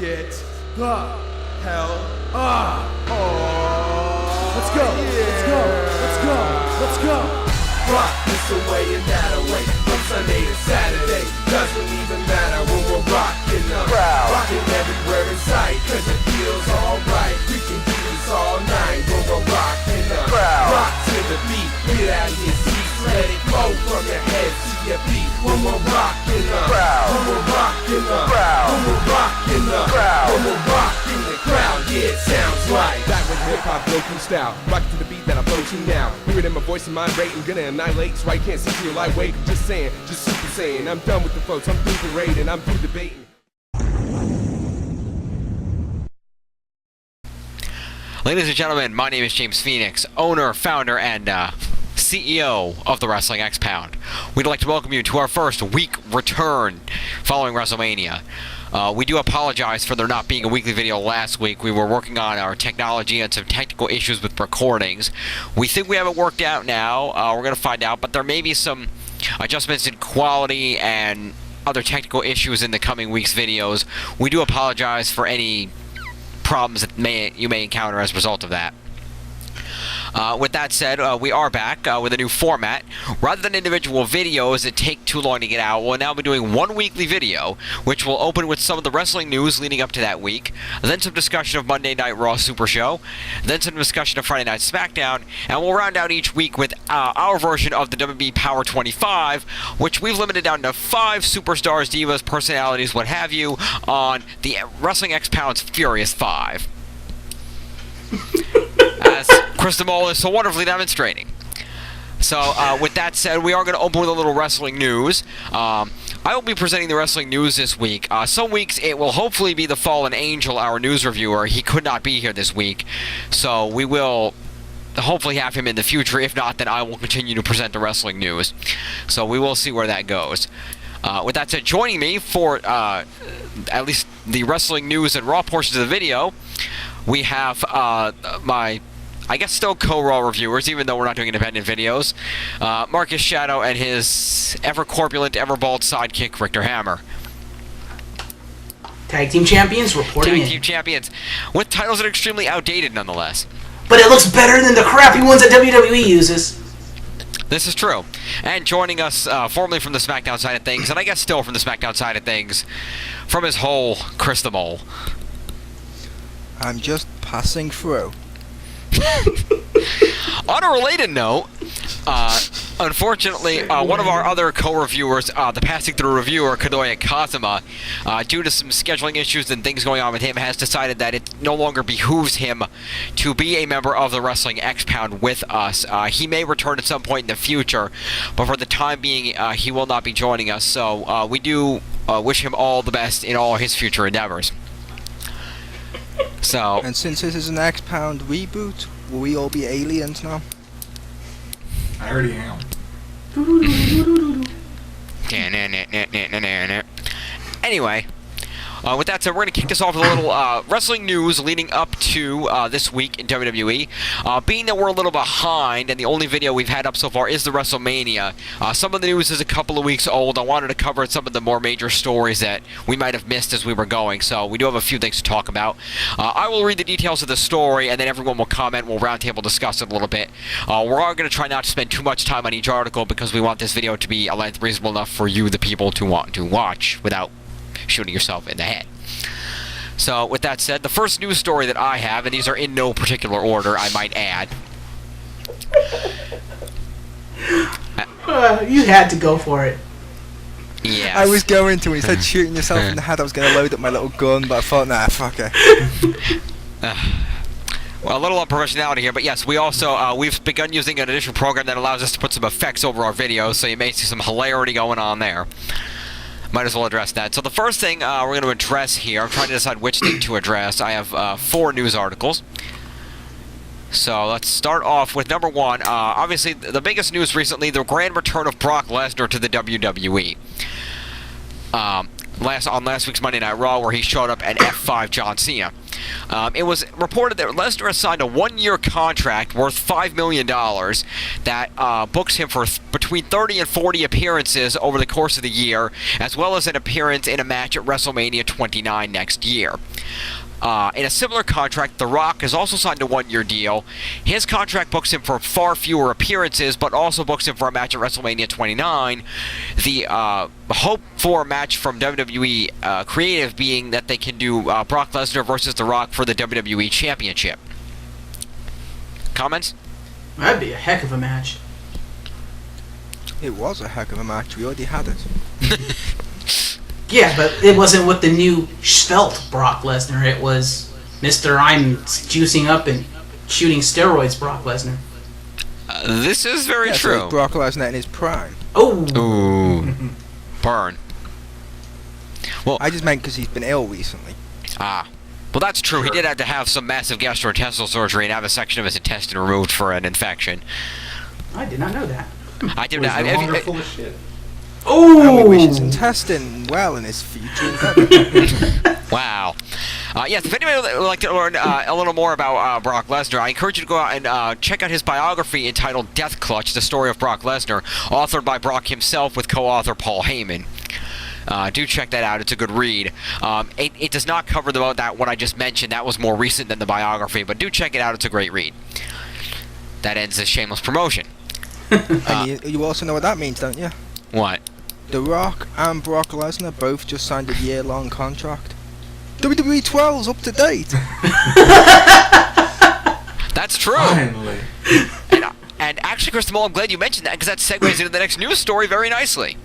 get the hell up. Oh, let's go, let's go, let's go, let's go. Rock this away and that away, from Sunday to Saturday. Doesn't even matter when we're rocking up. Rocking everywhere in sight, cause it feels alright. We can do this all night when we're rocking up. Rock to the beat, get out of your seats, let it go from your head to your feet. When we're rocking up, when we're rocking up, when we're rocking up, when we're rocking the crowd, yeah, it sounds like that was hip-hop local style, rocking to the beat that I'm floating now. Hear it in my voice and mind rate, I'm gonna annihilate, so I can't see through your lightweight. I'm just saying, just super saying, I'm done with the folks, I'm through the raid and I'm through debating. Ladies and gentlemen, my name is James Phoenix, owner, founder, and CEO of the Wrestling XPound. We'd like to welcome you to our first week return following WrestleMania. We do apologize for there not being a weekly video last week. We were working on our technology and some technical issues with recordings. We think we have it worked out now. We're going to find out, but there may be some adjustments in quality and other technical issues in the coming week's videos. We do apologize for any problems that you may encounter as a result of that. With that said, we are back with a new format. Rather than individual videos that take too long to get out, we'll now be doing one weekly video, which will open with some of the wrestling news leading up to that week, then some discussion of Monday Night Raw Super Show, then some discussion of Friday Night SmackDown, and we'll round out each week with our version of the WWE Power 25, which we've limited down to 5 superstars, divas, personalities, what have you, on the Wrestling X-Pound's Furious 5. As Chris DeMol is so wonderfully demonstrating. So, with that said, we are going to open with a little wrestling news. I will be presenting the wrestling news this week. Some weeks it will hopefully be the Fallen Angel, our news reviewer. He could not be here this week, so we will hopefully have him in the future. If not, then I will continue to present the wrestling news. So we will see where that goes. With that said, joining me for at least the wrestling news and Raw portions of the video, we have my, I guess, still co-Raw reviewers, even though we're not doing independent videos, Marcus Shadow and his ever-corpulent, ever-bald sidekick, Richter Hammer. Tag Team Champions reporting in. Tag Team Champions, with titles that are extremely outdated nonetheless. But it looks better than the crappy ones that WWE uses. This is true. And joining us, formerly from the SmackDown side of things, and I guess still from the SmackDown side of things, from his hole, Chris the Mole. I'm just passing through. On a related note, unfortunately, one of our other co-reviewers, the passing through reviewer, Kadoya Kazuma, due to some scheduling issues and things going on with him, has decided that it no longer behooves him to be a member of the Wrestling X-Pound with us. He may return at some point in the future, but for the time being, he will not be joining us, so we do wish him all the best in all his future endeavors. So, and since this is an X-Pound reboot, will we all be aliens now? I already am. Anyway, with that said, we're going to kick this off with a little wrestling news leading up to this week in WWE. Being that we're a little behind, and the only video we've had up so far is the WrestleMania, some of the news is a couple of weeks old. I wanted to cover some of the more major stories that we might have missed as we were going, so we do have a few things to talk about. I will read the details of the story, and then everyone will comment. We'll roundtable discuss it a little bit. We're all going to try not to spend too much time on each article because we want this video to be a length reasonable enough for you, the people, to want to watch without shooting yourself in the head. So, with that said, the first news story that I have, and these are in no particular order, I might add. You had to go for it. Yes. I was going to, instead of shooting yourself in the head, I was going to load up my little gun, but I thought, nah, fuck it. Well, a little unprofessionality here, but yes, we also, we've begun using an additional program that allows us to put some effects over our videos, so you may see some hilarity going on there. Might as well address that. So the first thing we're going to address here, I'm trying to decide which thing to address. I have 4 news articles. So let's start off with number 1. Obviously, the biggest news recently, the grand return of Brock Lesnar to the WWE. On last week's Monday Night Raw, where he showed up at F5 John Cena. It was reported that Lesnar has signed a one-year contract worth $5 million that books him for between 30 and 40 appearances over the course of the year, as well as an appearance in a match at WrestleMania 29 next year. In a similar contract, The Rock has also signed a one-year deal. His contract books him for far fewer appearances, but also books him for a match at WrestleMania 29. The hope for a match from WWE Creative being that they can do Brock Lesnar versus The Rock for the WWE Championship. Comments? That'd be a heck of a match. It was a heck of a match. We already had it. Yeah, but it wasn't with the new svelte Brock Lesnar. It was Mr. I'm juicing up and shooting steroids Brock Lesnar. This is very Yeah, true. So Brock Lesnar in his prime. Oh! Ooh. Burn. Well, I just meant because he's been ill recently. well, that's true. He did have to have some massive gastrointestinal surgery and have a section of his intestine removed for an infection. I did not know that. I did He's not. no longer full of shit. And we wish his Oh! intestine well in his future endeavor. Wow. Yes, if anybody would like to learn a little more about Brock Lesnar, I encourage you to go out and check out his biography entitled Death Clutch, The Story of Brock Lesnar, authored by Brock himself with co-author Paul Heyman. Do check that out. It's a good read. It does not cover what I just mentioned. That was more recent than the biography, but do check it out. It's a great read. That ends this shameless promotion. And you also know what that means, don't you? What? The Rock and Brock Lesnar both just signed a year-long contract. WWE 12's up to date. That's true. Finally. And actually, Chris Mole, I'm glad you mentioned that because that segues into the next news story very nicely.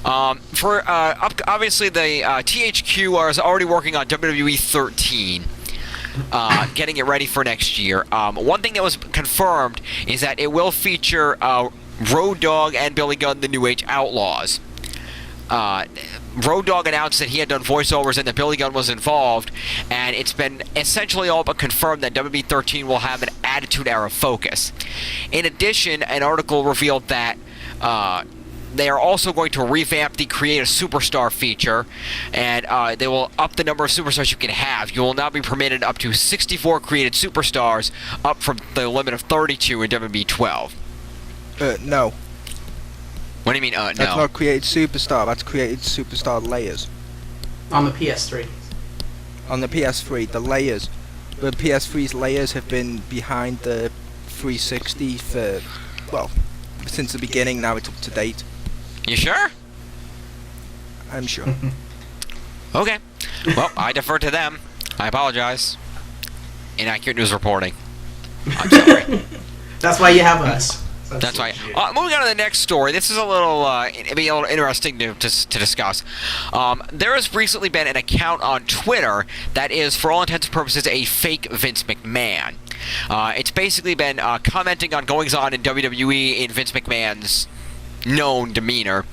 Obviously, the THQ is already working on WWE 13. Getting it ready for next year. One thing that was confirmed is that it will feature Road Dogg and Billy Gunn, the New Age Outlaws. Road Dogg announced that he had done voiceovers and that Billy Gunn was involved, and it's been essentially all but confirmed that WWE 13 will have an Attitude Era focus. In addition, an article revealed that they are also going to revamp the Create a Superstar feature, and they will up the number of superstars you can have. You will now be permitted up to 64 created superstars, up from the limit of 32 in WWE 12. No. What do you mean, That's no? not created superstar. That's created superstar layers. On the PS3. On the PS3, the layers. The PS3's layers have been behind the 360 for, well, since the beginning. Now it's up to date. You sure? I'm sure. Okay. Well, I defer to them. I apologize. Inaccurate news reporting. I'm sorry. That's why you have us. That's right. Moving on to the next story. This is a little, it'd be a little interesting to discuss. There has recently been an account on Twitter that is, for all intents and purposes, a fake Vince McMahon. It's basically been commenting on goings-on in WWE in Vince McMahon's known demeanor,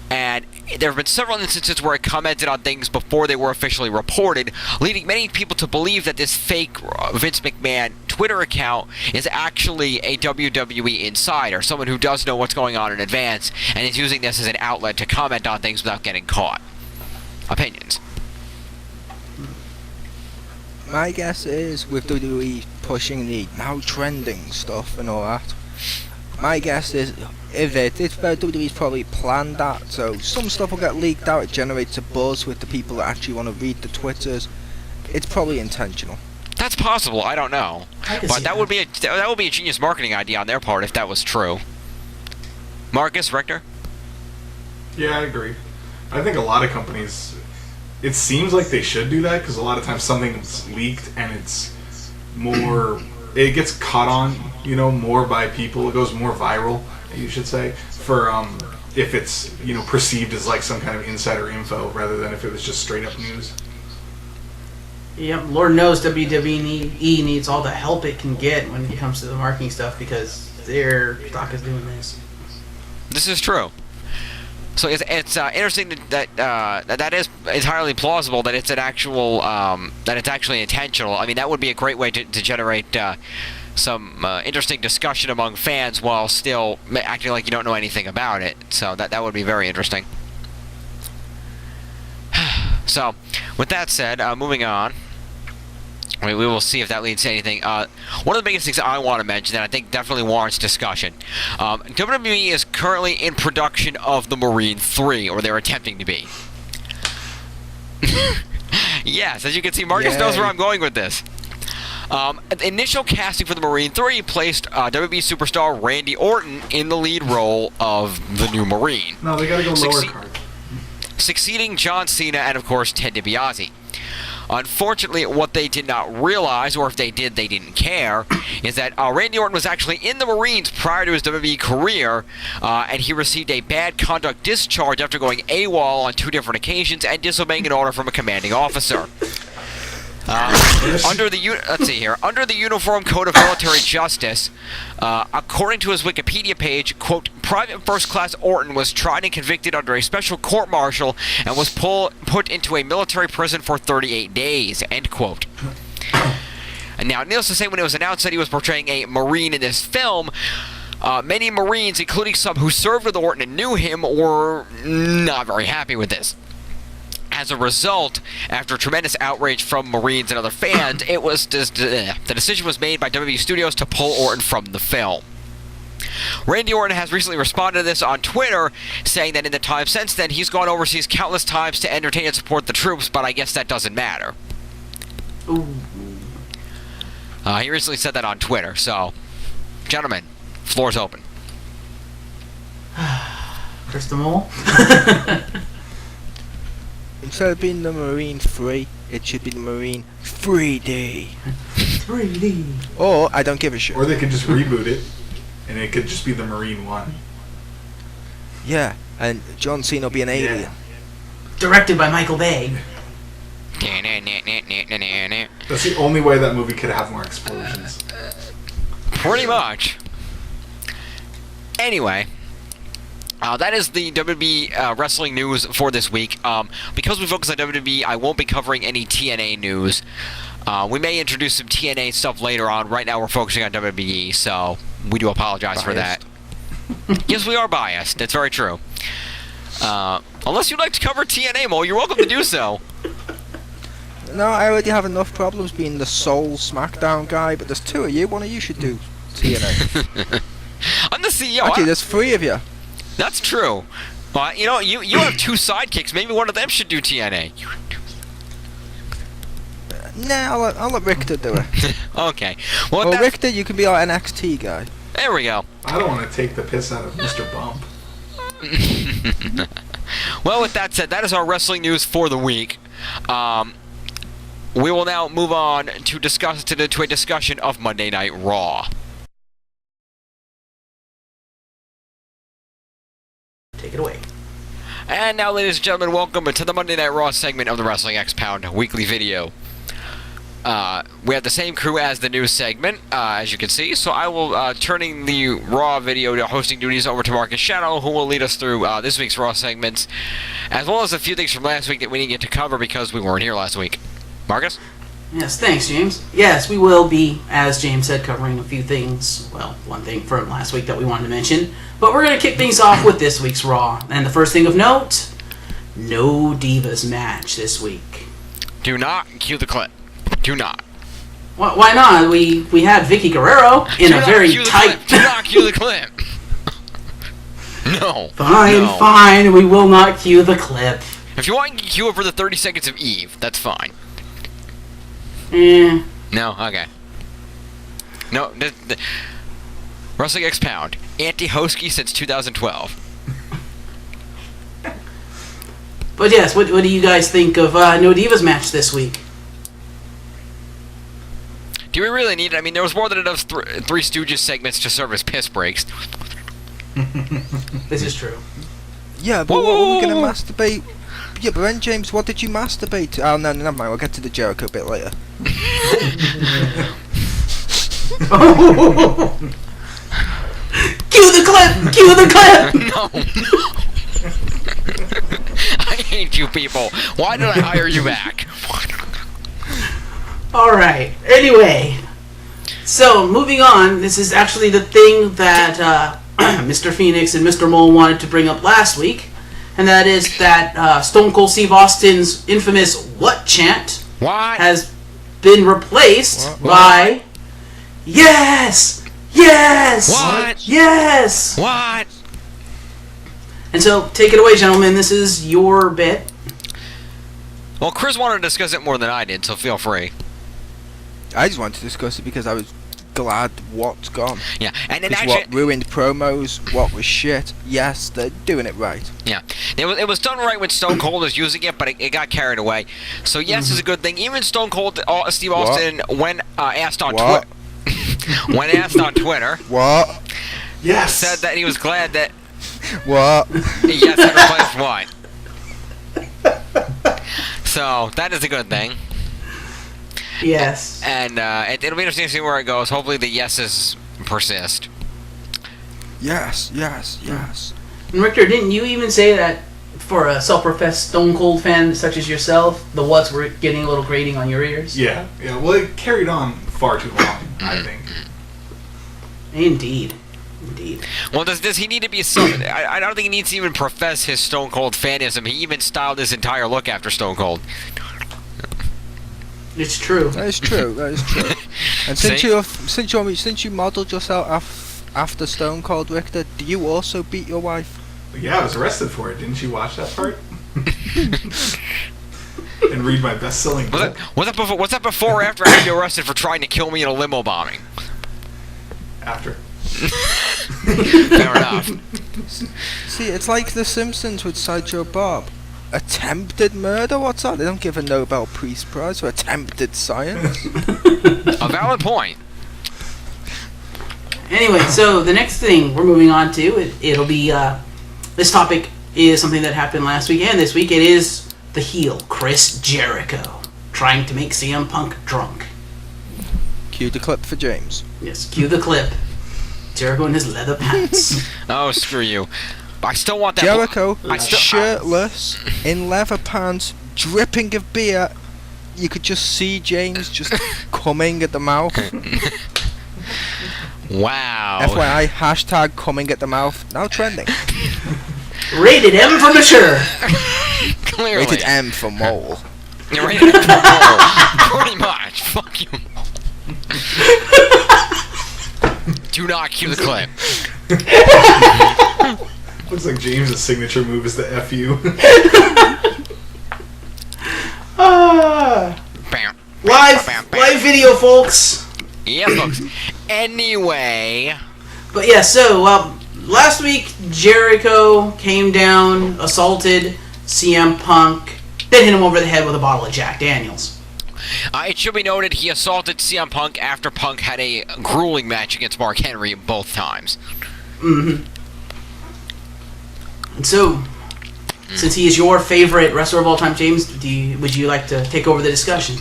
and there have been several instances where it commented on things before they were officially reported, leading many people to believe that this fake Vince McMahon Twitter account is actually a WWE insider, someone who does know what's going on in advance, and is using this as an outlet to comment on things without getting caught. Opinions? My guess is, with WWE pushing the now trending stuff and all that, my guess is, if WWE's probably planned that, so some stuff will get leaked out, it generates a buzz with the people that actually want to read the Twitters. It's probably intentional. That's possible. I don't know, I can but see that would be a genius marketing idea on their part if that was true. Marcus Richter? Yeah, I agree. I think a lot of companies, it seems like they should do that because a lot of times something's leaked and it's more, it gets caught on, more by people. It goes more viral, you should say, for if it's, perceived as like some kind of insider info rather than if it was just straight up news. Yep, Lord knows WWE needs all the help it can get when it comes to the marketing stuff because their stock is doing this. This is true. So it's interesting that is entirely plausible that it's an actual that it's actually intentional. I mean, that would be a great way to generate some interesting discussion among fans while still acting like you don't know anything about it. So that would be very interesting. So, with that said, moving on. We will see if that leads to anything. One of the biggest things I want to mention that I think definitely warrants discussion. WWE is currently in production of the Marine 3, or they're attempting to be. Yes, as you can see, Marcus knows where I'm going with this. The initial casting for the Marine 3 placed WWE superstar Randy Orton in the lead role of the new Marine. No, they gotta go lower card. Succeeding John Cena and, of course, Ted DiBiase. Unfortunately, what they did not realize, or if they did, they didn't care, is that Randy Orton was actually in the Marines prior to his WWE career, and he received a bad conduct discharge after going AWOL on 2 different occasions and disobeying an order from a commanding officer. Under the Uniform Code of Military Justice, according to his Wikipedia page, quote, Private First Class Orton was tried and convicted under a special court-martial and was put into a military prison for 38 days, end quote. And now, needless to say, when it was announced that he was portraying a Marine in this film, many Marines, including some who served with Orton and knew him, were not very happy with this. As a result, after tremendous outrage from Marines and other fans, the decision was made by WWE Studios to pull Orton from the film. Randy Orton has recently responded to this on Twitter, saying that in the time since then, he's gone overseas countless times to entertain and support the troops, but I guess that doesn't matter. Ooh. He recently said that on Twitter, so, gentlemen, floor's open. Chris the Mole? Instead of being the Marine 3, it should be the Marine 3D. 3D. Or, I don't give a shit. Or they could just reboot it, and it could just be the Marine 1. Yeah, and John Cena will be an alien. Directed by Michael Bay. That's the only way that movie could have more explosions. Pretty much. Anyway, that is the WWE wrestling news for this week. Because we focus on WWE, I won't be covering any TNA news. We may introduce some TNA stuff later on. Right now we're focusing on WWE, so we do apologize for that. Yes, we are biased. That's very true. Unless you'd like to cover TNA, Mo, you're welcome to do so. No, I already have enough problems being the sole SmackDown guy, but there's 2 of you. One of you should do TNA. I'm the CEO. Actually, there's 3 of you. That's true. Well, you know, you have 2 sidekicks. Maybe one of them should do TNA. Nah, I'll let Richter do it. Okay. Well, Richter, you can be our NXT guy. There we go. I don't want to take the piss out of Mr. Bump. Well, with that said, that is our wrestling news for the week. We will now move on to a discussion of Monday Night Raw. Take it away. And now, ladies and gentlemen, welcome to the Monday Night Raw segment of the Wrestling XPound weekly video. We have the same crew as the news segment, as you can see, so I will turning the Raw video to hosting duties over to Marcus Shadow, who will lead us through this week's Raw segments, as well as a few things from last week that we didn't get to cover because we weren't here last week. Marcus? Yes, thanks, James. Yes, we will be, as James said, covering a few things. Well, one thing from last week that we wanted to mention. But we're going to kick things off with this week's Raw. And the first thing of note, no Divas match this week. Do not cue the clip. Do not. Why not? We had Vicky Guerrero in a very tight... Do not cue the clip. No. Fine, we will not cue the clip. If you want, you can cue it for the 30 seconds of Eve. That's fine. No? Okay. No, Wrestling XPound. Anti-Hosky since 2012. But yes, what do you guys think of No Divas match this week? Do we really need it? I mean, there was more than enough Three Stooges segments to serve as piss breaks. This is true. Yeah, but what were we going to masturbate? Yeah, but then, James, what did you masturbate to? Oh, no, never mind. We'll get to the Jericho bit later. Cue the clip! Cue the clip! No. I hate you people. Why did I hire you back? Alright. Anyway. So, moving on. This is actually the thing that Mr. Phoenix and Mr. Mole wanted to bring up last week. And that is that Stone Cold Steve Austin's infamous "What" chant What? has been replaced What? by yes, yes, What? yes. What? And so, take it away, gentlemen. This is your bit. Well, Chris wanted to discuss it more than I did, so feel free. I just wanted to discuss it because I was glad what's gone. Yeah, and then Because actually, what ruined promos, what was shit. Yes, they're doing it right. yeah, it was done right when Stone Cold was using it, but it got carried away. So yes, it's a good thing. Even Stone Cold, Steve Austin, when asked on What? when asked on Twitter, What? Yes. said that he was glad that What? yes had replaced what. So that is a good thing. Yes. And it'll be interesting to see where it goes. Hopefully the yeses persist. Yes, yes, yes. And Richter, didn't you even say that for a self-professed Stone Cold fan such as yourself, the what's were getting a little grating on your ears? Yeah. Well, it carried on far too long, I think. Indeed. Well, does he need to be so? I don't think he needs to even profess his Stone Cold fanism. He even styled his entire look after Stone Cold. It's true. That is true. That is true. And See? since you modelled yourself after Stone Cold, Richter, do you also beat your wife? Yeah, I was arrested for it. Didn't you watch that part? And read my best-selling book. Was that before or after I had you arrested for trying to kill me in a limo bombing? After. Fair enough. See, it's like The Simpsons with Sideshow Bob. Attempted murder? What's that? They don't give a Nobel Peace Prize for attempted science. A valid point. Anyway, so the next thing we're moving on to, it'll be, this topic is something that happened last week and this week. It is the heel, Chris Jericho, trying to make CM Punk drunk. Cue the clip for James. Yes, cue the clip. Jericho in his leather pants. Oh, screw you. I still want that. Jericho, I still- shirtless, in leather pants, dripping of beer. You could just see James just coming at the mouth. Wow. FYI, hashtag coming at the mouth. Now trending. Rated M for mature. Clearly. Rated M for mole. You're rated M for mole. Pretty much. Fuck you. Do not cue the clip. Looks like James' signature move is the FU. Bam. Live video, folks. Yes, folks. Anyway. But yeah, so last week Jericho came down, assaulted CM Punk, then hit him over the head with a bottle of Jack Daniels. It should be noted he assaulted CM Punk after Punk had a grueling match against Mark Henry both times. Mm-hmm. And so, since he is your favorite wrestler of all time, James, would you like to take over the discussion?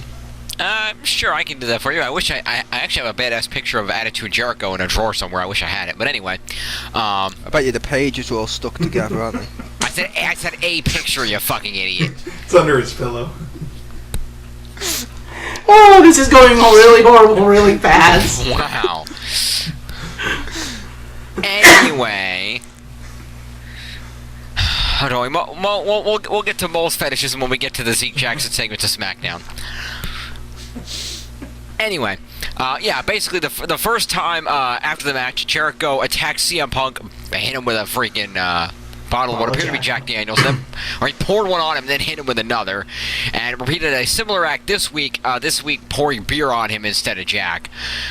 Sure, I can do that for you. I wish I actually have a badass picture of Attitude Jericho in a drawer somewhere. I wish I had it. But anyway, I bet you the pages are all stuck together, aren't they? I said a picture, you fucking idiot. It's under his pillow. Oh, this is going really horrible, really fast. Wow. Anyway, how do I? We'll get to Mole's fetishism when we get to the Zeke Jackson segment to SmackDown. Anyway, yeah, basically the first time after the match, Jericho attacked CM Punk, hit him with a freaking bottle of what appeared to be Jack Daniels, or he poured one on him, then hit him with another, and repeated a similar act this week pouring beer on him instead of Jack.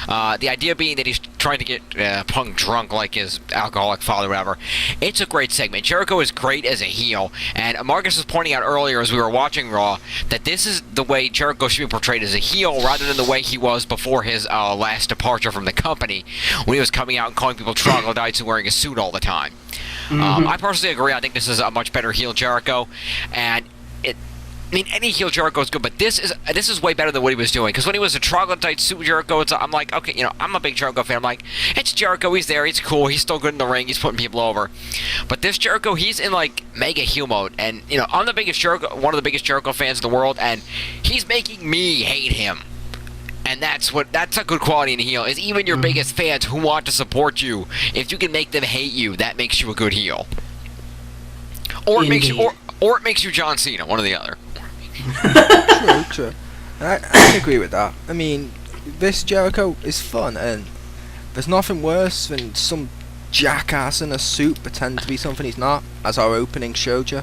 The idea being that he's trying to get Punk drunk like his alcoholic father or whatever. It's a great segment. Jericho is great as a heel, and Marcus was pointing out earlier as we were watching Raw that this is the way Jericho should be portrayed as a heel rather than the way he was before his last departure from the company, when he was coming out and calling people troglodytes and wearing a suit all the time. I personally agree. I think this is a much better heel Jericho, and any heel Jericho is good, but this is way better than what he was doing. Because when he was a troglodyte suit Jericho, I'm like, okay, I'm a big Jericho fan. I'm like, it's Jericho. He's there. He's cool. He's still good in the ring. He's putting people over. But this Jericho, he's in like mega heel mode, and I'm the biggest one of the biggest Jericho fans in the world, and he's making me hate him. And that's a good quality in a heel, is even your biggest fans who want to support you, if you can make them hate you, that makes you a good heel. Or it makes you John Cena, one or the other. True. I can agree with that. I mean, this Jericho is fun, and there's nothing worse than some jackass in a suit pretend to be something he's not, as our opening showed you.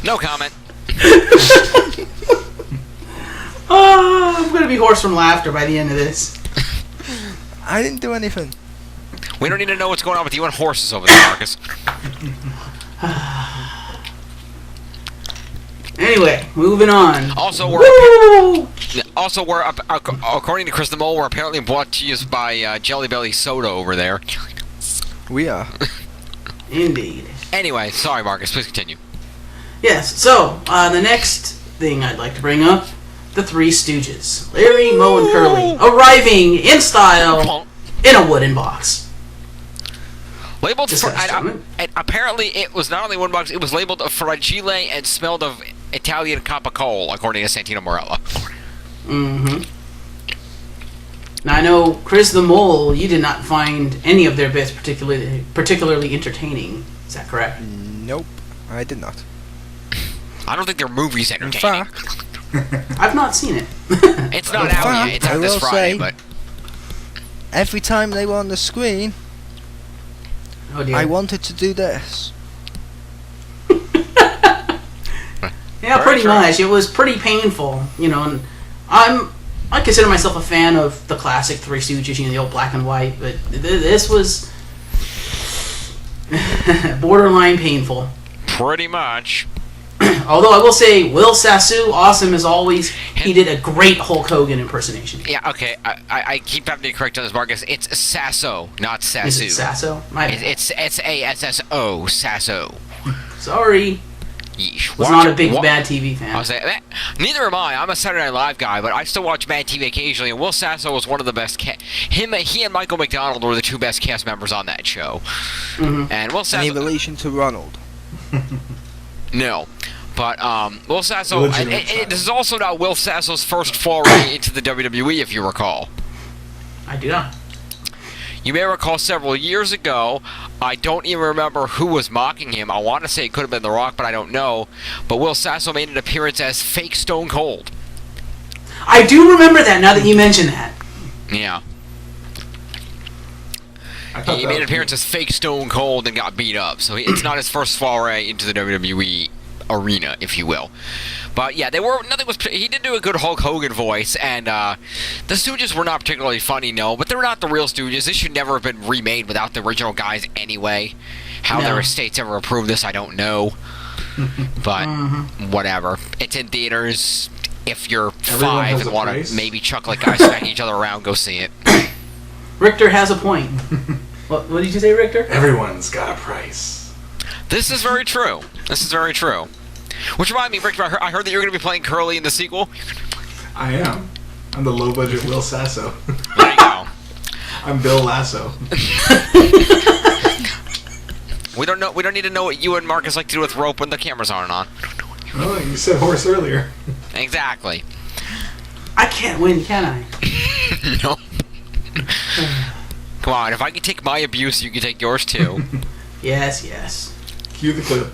No comment. Oh, I'm gonna be hoarse from laughter by the end of this. I didn't do anything. We don't need to know what's going on with you and horses over there, Marcus. Anyway, moving on. Also, Woo! according to Chris the Mole, we're apparently brought to you by Jelly Belly Soda over there. We are. Indeed. Anyway, sorry, Marcus. Please continue. Yes, so, the next thing I'd like to bring up, the Three Stooges. Larry, Moe, and Curly, arriving in style in a wooden box. Labeled Just for, that statement. and apparently it was not only one box, it was labeled fragile and smelled of Italian Capicole, according to Santino Morella. Mm-hmm. Now, I know, Chris the Mole, you did not find any of their bits particularly entertaining. Is that correct? Nope, I did not. I don't think their movie's In entertaining. fact, I've not seen it. It's not In out fact, yet. It's I out this will Friday, say- but every time they were on the screen, Oh dear. I wanted to do this. Yeah, Very pretty true. much. It was pretty painful, you know. And I consider myself a fan of the classic Three Stooges, you know, the old black and white. But this was borderline painful. pretty much. Although I will say, Will Sasu, awesome as always. He did a great Hulk Hogan impersonation. Yeah, okay. I keep having to be correct on this, Marcus. It's Sasso, not Sassu. Is it Sasso? My bad. It's S-A-S-S-O, Sasso. Sorry. Yeesh. Was not a big Mad TV fan. I was like, neither am I. I'm a Saturday Night Live guy, but I still watch Mad TV occasionally. And Will Sasso was one of the best. He and Michael McDonald were the two best cast members on that show. Mhm. And Will Any Sasso, relation to Ronald? no, but Will Sasso. Legitimate This is also not Will Sasso's first foray into the WWE, if you recall. I do not. You may recall several years ago, I don't even remember who was mocking him. I want to say it could have been The Rock, but I don't know. But Will Sasso made an appearance as fake Stone Cold. I do remember that now that you mention that. Yeah. I thought He that made an was appearance as fake Stone Cold and got beat up. So it's not his first foray into the WWE arena, if you will. But yeah, he did do a good Hulk Hogan voice, and the Stooges were not particularly funny, no, but they're not the real Stooges. This should never have been remade without the original guys anyway. How No. their estates ever approved this, I don't know. But whatever. It's in theaters. If you're Everyone 5 has and a want to price. maybe chuck like guys smacking each other around, go see it. Richter has a point. What did you say, Richter? Everyone's got a price. This is very true. This is very true. Which reminds me, Richter, I heard that you're going to be playing Curly in the sequel. I am. I'm the low-budget Will Sasso. There you go. I'm Bill Lasso. We don't know. We don't need to know what you and Marcus like to do with rope when the cameras aren't on. Oh, you said horse earlier. Exactly. I can't win, can I? No. Come on, if I can take my abuse, you can take yours too. Yes, yes. Cue the clip.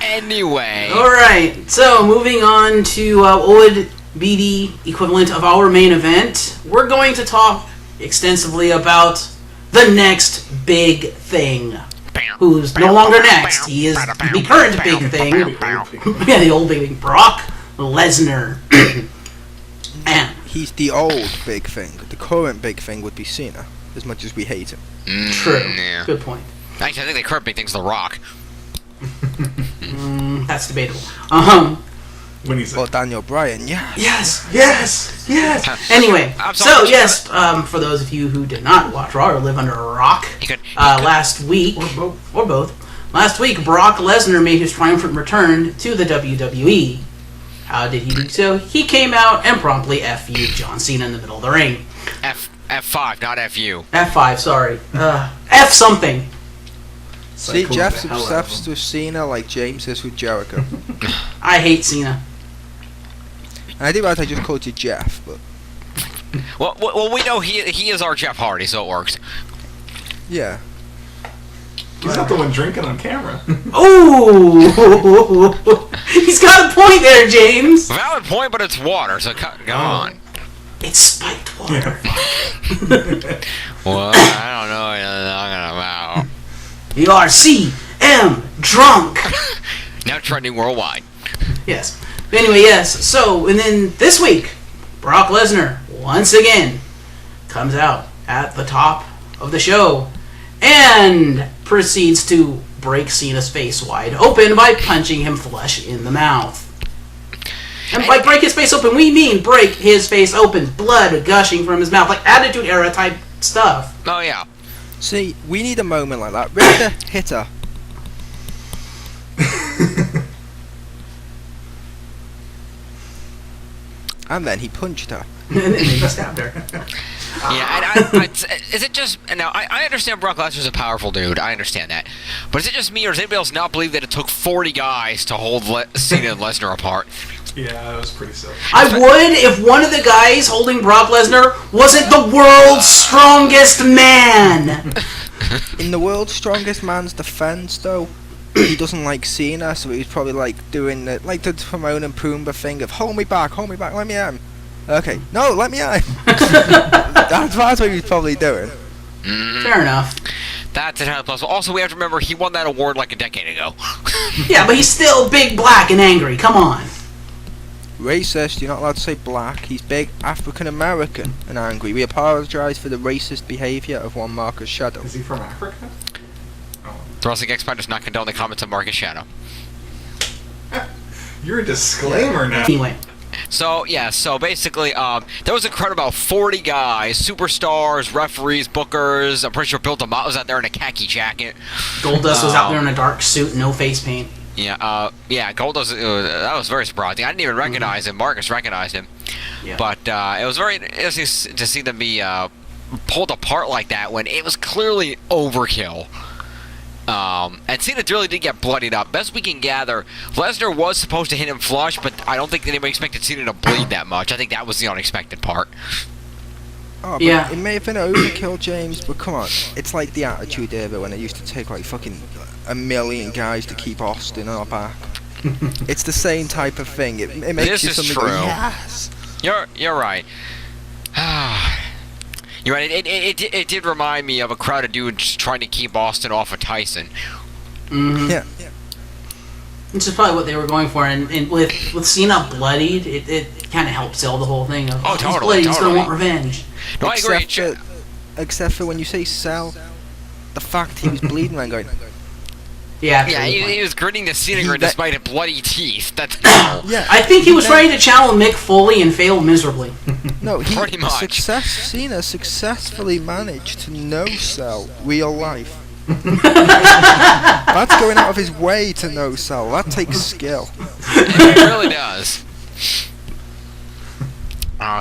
Anyway. Alright, so moving on to what would be the equivalent of our main event. We're going to talk extensively about the next big thing. Who's no longer next. He is the current big thing. Yeah, the old big thing. Brock Lesnar. And He's the old big thing. The current big thing would be Cena, as much as we hate him. true. Yeah. Good point. Actually, I think the current big thing's The Rock. That's debatable. When he's Or like, Daniel Bryan, yeah. yes, yes, yes. Anyway, I'm so sorry, yes, for those of you who did not watch Raw or live under a rock, He could- last week, Or both. or both, last week Brock Lesnar made his triumphant return to the WWE. How did he do so? He came out and promptly F-U'd John Cena in the middle of the ring. F5, not FU. F5, sorry. F something. See, Psycho Jeff's the hell out of obsessed with Cena like James is with Jericho. I hate Cena. And I do realize I just called you Jeff, but Well, we know he is our Jeff Hardy, so it works. yeah. He's not the one drinking on camera. Oh, he's got a point there, James. Valid point, but it's water, so come on. It's spiked water. Well, I don't know what you're talking about. BRCM drunk. Now trending worldwide. Yes. Anyway, yes. So, and then this week, Brock Lesnar once again comes out at the top of the show and proceeds to break Cena's face wide open by punching him flush in the mouth. And by break his face open, we mean break his face open, blood gushing from his mouth, like Attitude Era type stuff. Oh, yeah. See, we need a moment like that. Richter hit her. And then he punched her. And then he stabbed her. Yeah, and is it just... Now, I understand Brock Lesnar's a powerful dude. I understand that. But is it just me, or does anybody else not believe that it took 40 guys to hold Cena and Lesnar apart? Yeah, that was pretty silly. I would if one of the guys holding Brock Lesnar wasn't the world's strongest man. In the world's strongest man's defense, though, he doesn't like Cena, so he's probably like doing the Timon and Pumbaa thing of hold me back, let me at him. Okay, no, let me at him. That's what he's probably doing. Fair enough. That's entirely possible. Also, we have to remember he won that award like a decade ago. Yeah, but he's still big, black, and angry. Come on. Racist, you're not allowed to say black. He's big, African American, and angry. We apologise for the racist behaviour of one Marcus Shadow. Is he from Africa? The Wrestling XPound does not condone the comments of Marcus Shadow. You're a disclaimer now. Anyway. So, yeah, so basically, there was a crowd of about 40 guys, superstars, referees, bookers. I'm pretty sure Bill DeMott was out there in a khaki jacket. Goldust was out there in a dark suit, no face paint. Yeah, Goldust, that was very surprising. I didn't even recognize him. Marcus recognized him. Yeah. But it was very interesting to see them be pulled apart like that when it was clearly overkill. And Cena really did get bloodied up. Best we can gather, Lesnar was supposed to hit him flush, but I don't think anybody expected Cena to bleed that much. I think that was the unexpected part. Oh, but Yeah. it may have been overkill, James, but come on. It's like the Attitude Era when it used to take like fucking 1 million guys to keep Austin on our back. It's the same type of thing. It makes This you is something true. go, yes. You're right. You're right. It did remind me of a crowd of dudes trying to keep Austin off of Tyson. Mm-hmm. Yeah. Which is probably what they were going for. And with Cena bloodied, it kind of helped sell the whole thing of, he's totally, bloody, he's going to totally. want revenge. No, I agree. Except for when you say sell, the fact he was bleeding and going, Yeah, Yeah, absolutely. he was grinning the Cena grin that- despite bloody teeth. That's yeah. I think he was trying to channel Mick Foley and failed miserably. No, Pretty much. Cena successfully managed to no-sell real life. That's going out of his way to no-sell. That takes skill. It really does.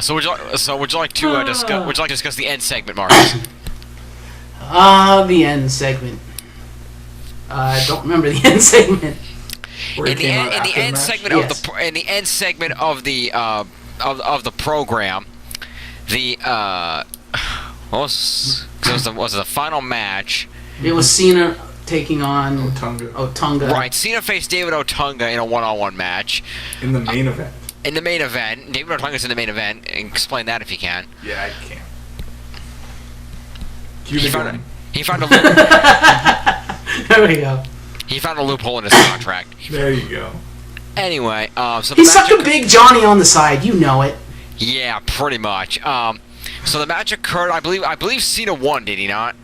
So would you like to discuss the end segment, Marcus? The end segment. I don't remember the end segment. Where In it the came out end after the match? segment Yes. in the end segment of the program, the was the final match. It was Cena taking on Otunga. Right, Cena faced David Otunga in a one-on-one match. In the main event. In the main event, David Otunga's in the main event. Explain that if you can. Yeah, I can't. Cue the gun. He found a loophole. There we go. He found a loophole in his contract. There you go. Anyway, so the He's match such a big Johnny on the side, you know it. Yeah, pretty much. So the match occurred. I believe Cena won. Did he not?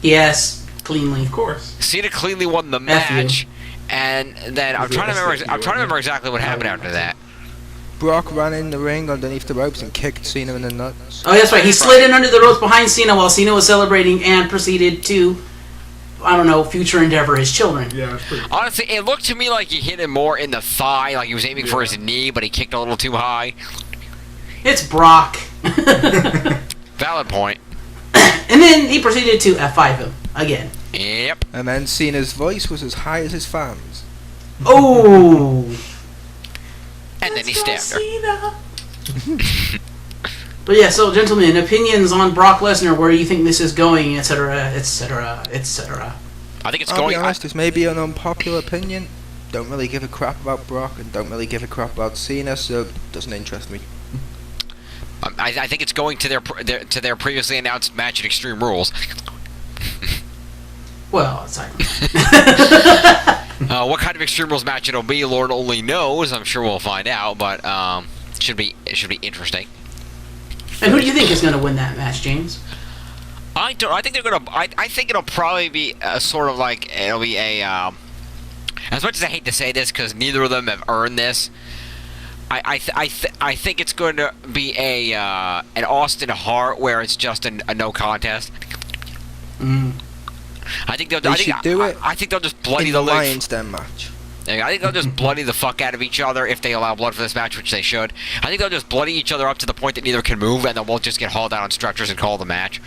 Yes, cleanly. Of course. Cena cleanly won the F you. match, and then I'm trying to remember exactly what happened after that. Brock ran in the ring underneath the ropes and kicked Cena in the nuts. Oh, that's right. He slid in under the ropes behind Cena while Cena was celebrating and proceeded to, I don't know, future endeavor his children. Yeah, it's pretty. Honestly, it looked to me like he hit him more in the thigh, like he was aiming for his knee, but he kicked a little too high. It's Brock. Valid point. And then he proceeded to F5 him again. Yep. And then Cena's voice was as high as his fans. Oh. And then he stabbed her. But yeah, so gentlemen, opinions on Brock Lesnar, where you think this is going, etc., etc., etc. I think it's I'll be going. honest, this may be an unpopular opinion. Don't really give a crap about Brock and don't really give a crap about Cena, so it doesn't interest me. I think it's going to their previously announced match at Extreme Rules. Well, it's like What kind of Extreme Rules match it'll be, Lord only knows. I'm sure we'll find out, but it should be interesting. And who do you think is going to win that match, James? I think they're gonna. I think it'll probably be sort of like it'll be a. As much as I hate to say this, because neither of them have earned this, I think it's going to be an Austin Hart where it's just a no contest. I think they'll. They should do it I think they'll just bloody in the the Lions Den match. I think they'll just bloody the fuck out of each other if they allow blood for this match, which they should. I think they'll just bloody each other up to the point that neither can move, and then we'll just get hauled out on stretchers and call the match.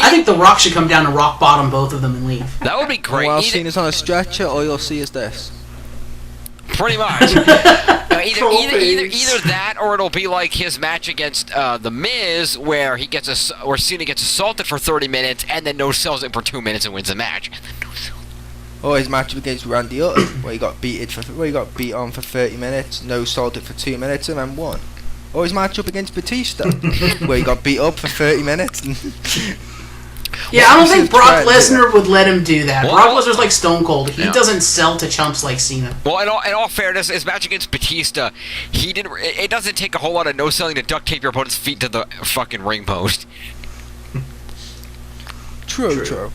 I think The Rock should come down and rock bottom both of them and leave. That would be great. While Cena's on a stretcher, all you'll see is this. Pretty much. Either that, or it'll be like his match against the Miz, where where Cena gets assaulted for 30 minutes and then no sells it for 2 minutes and wins the match. Or his match against Randy Orton, where he got beat on for 30 minutes, no sold it for 2 minutes, and then won. Or his match up against Batista, where he got beat up for 30 minutes. Yeah, I don't think Brock Right, Lesnar would let him do that. Well, Brock Lesnar's like Stone Cold. He yeah. doesn't sell to chumps like Cena. Well, in all fairness, his match against Batista, he didn't. It doesn't take a whole lot of no selling to duct tape your opponent's feet to the fucking ring post. True.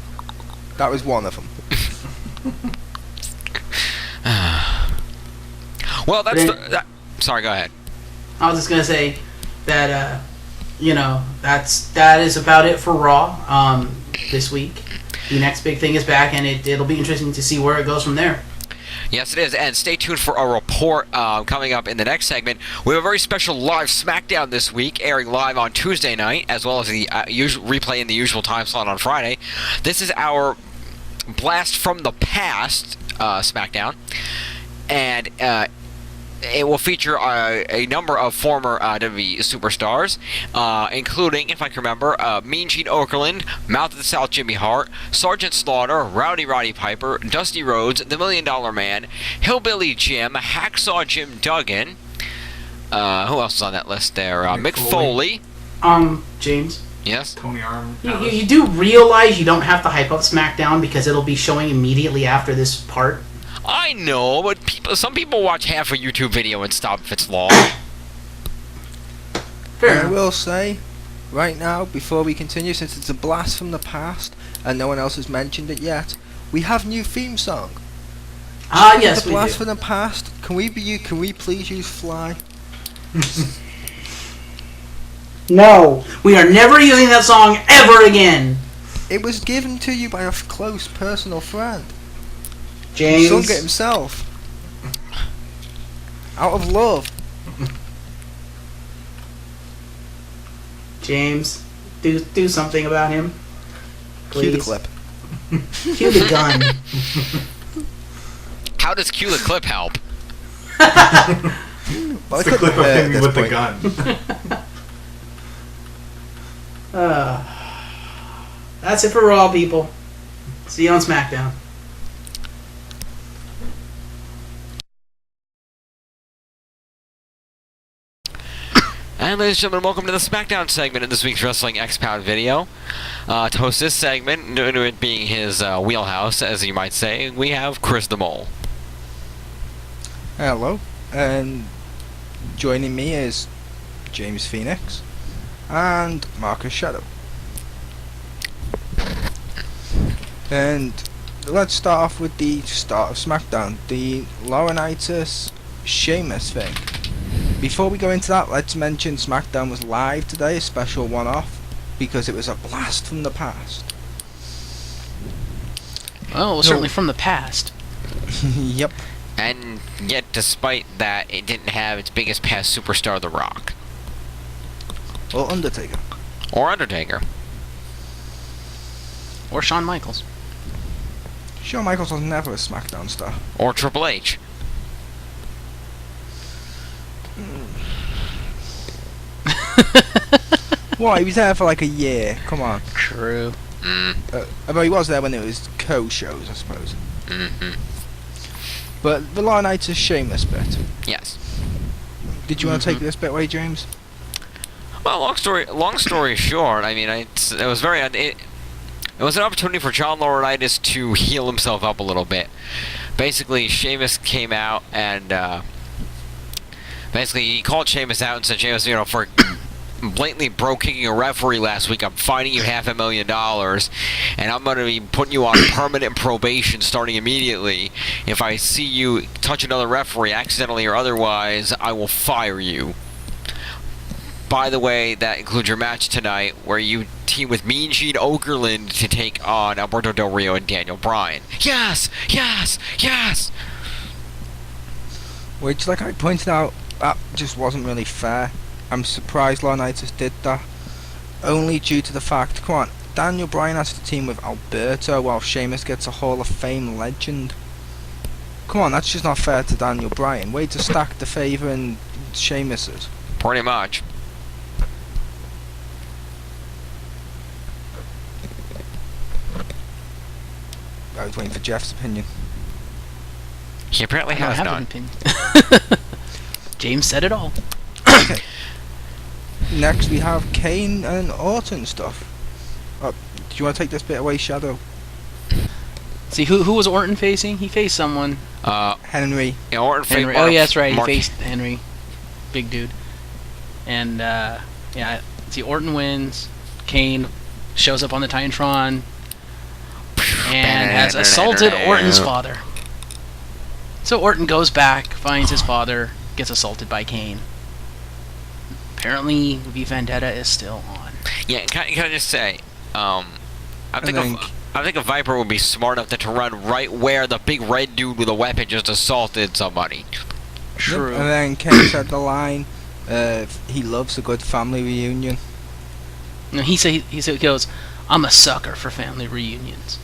That was one of them. Well, sorry, go ahead. I was just gonna say that that is about it for Raw this week. The next big thing is back, and it'll be interesting to see where it goes from there. Yes, it is, and stay tuned for a report coming up in the next segment. We have a very special live SmackDown this week, airing live on Tuesday night, as well as the replay in the usual time slot on Friday. This is our Blast from the Past SmackDown, and it will feature a number of former WWE superstars, including, if I can remember, Mean Gene Okerlund, Mouth of the South Jimmy Hart, Sergeant Slaughter, Rowdy Roddy Piper, Dusty Rhodes, The $1 Million Man, Hillbilly Jim, Hacksaw Jim Duggan. Who else is on that list there? Mick Foley. James. Yes? Tony Arm. You do realize you don't have to hype up SmackDown because it'll be showing immediately after this part? I know, but some people watch half a YouTube video and stop if it's long. Fair I enough. will say, right now, before we continue, since it's a blast from the past, and no one else has mentioned it yet, we have new theme song. Yes, the we blast do. from the past. Can we please use Fly? No. We are never using that song ever again. It was given to you by a close personal friend. James. Sung it himself. Out of love. James, do something about him. Cue the Please. clip. Cue the gun. How does Cue the Clip help? Well, I It's the couldn't clip of at him this with the point. gun. That's it for Raw, people. See you on SmackDown. And ladies and gentlemen, welcome to the SmackDown segment in this week's Wrestling XPound video. To host this segment, due to it being his wheelhouse, as you might say, we have Chris the Mole. Hello. And joining me is James Phoenix and Marcus Shadow. And let's start off with the start of SmackDown, the Laurinaitis Sheamus thing. Before we go into that, let's mention SmackDown was live today, a special one-off, because it was a blast from the past. Well, it was certainly from the past. Yep. And yet, despite that, it didn't have its biggest past superstar, The Rock. Or Undertaker. Or Undertaker. Or Shawn Michaels. Shawn Michaels was never a SmackDown star. Or Triple H. What? He was there for like a year. Come on. True. Although he was there when it was co-shows, I suppose. Mm-hmm. But the Laurinaitis Sheamus bit. Yes. Did you want to take this bit away, James? Well, long story short, I mean, it was very it was an opportunity for John Laurinaitis to heal himself up a little bit. Basically, Sheamus came out and basically he called Sheamus out and said, Sheamus, you know, for blatantly bro-kicking a referee last week, I'm fining you $500,000, and I'm going to be putting you on permanent probation starting immediately. If I see you touch another referee, accidentally or otherwise, I will fire you. By the way, that includes your match tonight, where you team with Mean Gene Okerlund to take on Alberto Del Rio and Daniel Bryan. Yes! Yes! Yes! Which, like I pointed out, that just wasn't really fair. I'm surprised Laurinaitis did that. Only due to the fact, come on, Daniel Bryan has to team with Alberto while Sheamus gets a Hall of Fame legend. Come on, that's just not fair to Daniel Bryan. Way to stack the favour in Sheamus's. Pretty much. I was waiting for Jeff's opinion. He apparently I don't has have none. an opinion. James said it all. Okay. Next we have Kane and Orton stuff. Do you want to take this bit away, Shadow? See, who was Orton facing? He faced someone. Henry. Yeah, Orton Henry. Oh, yeah, that's right. He faced Henry. Big dude. And, yeah, see, Orton wins. Kane shows up on the Titantron and has assaulted Orton's father. So Orton goes back, finds his father, gets assaulted by Kane. Apparently, V Vendetta is still on. Yeah, can I just say, I think a Viper would be smart enough to run right where the big red dude with a weapon just assaulted somebody. True. Yep. And then Kane said the line, he loves a good family reunion. No, he goes, I'm a sucker for family reunions.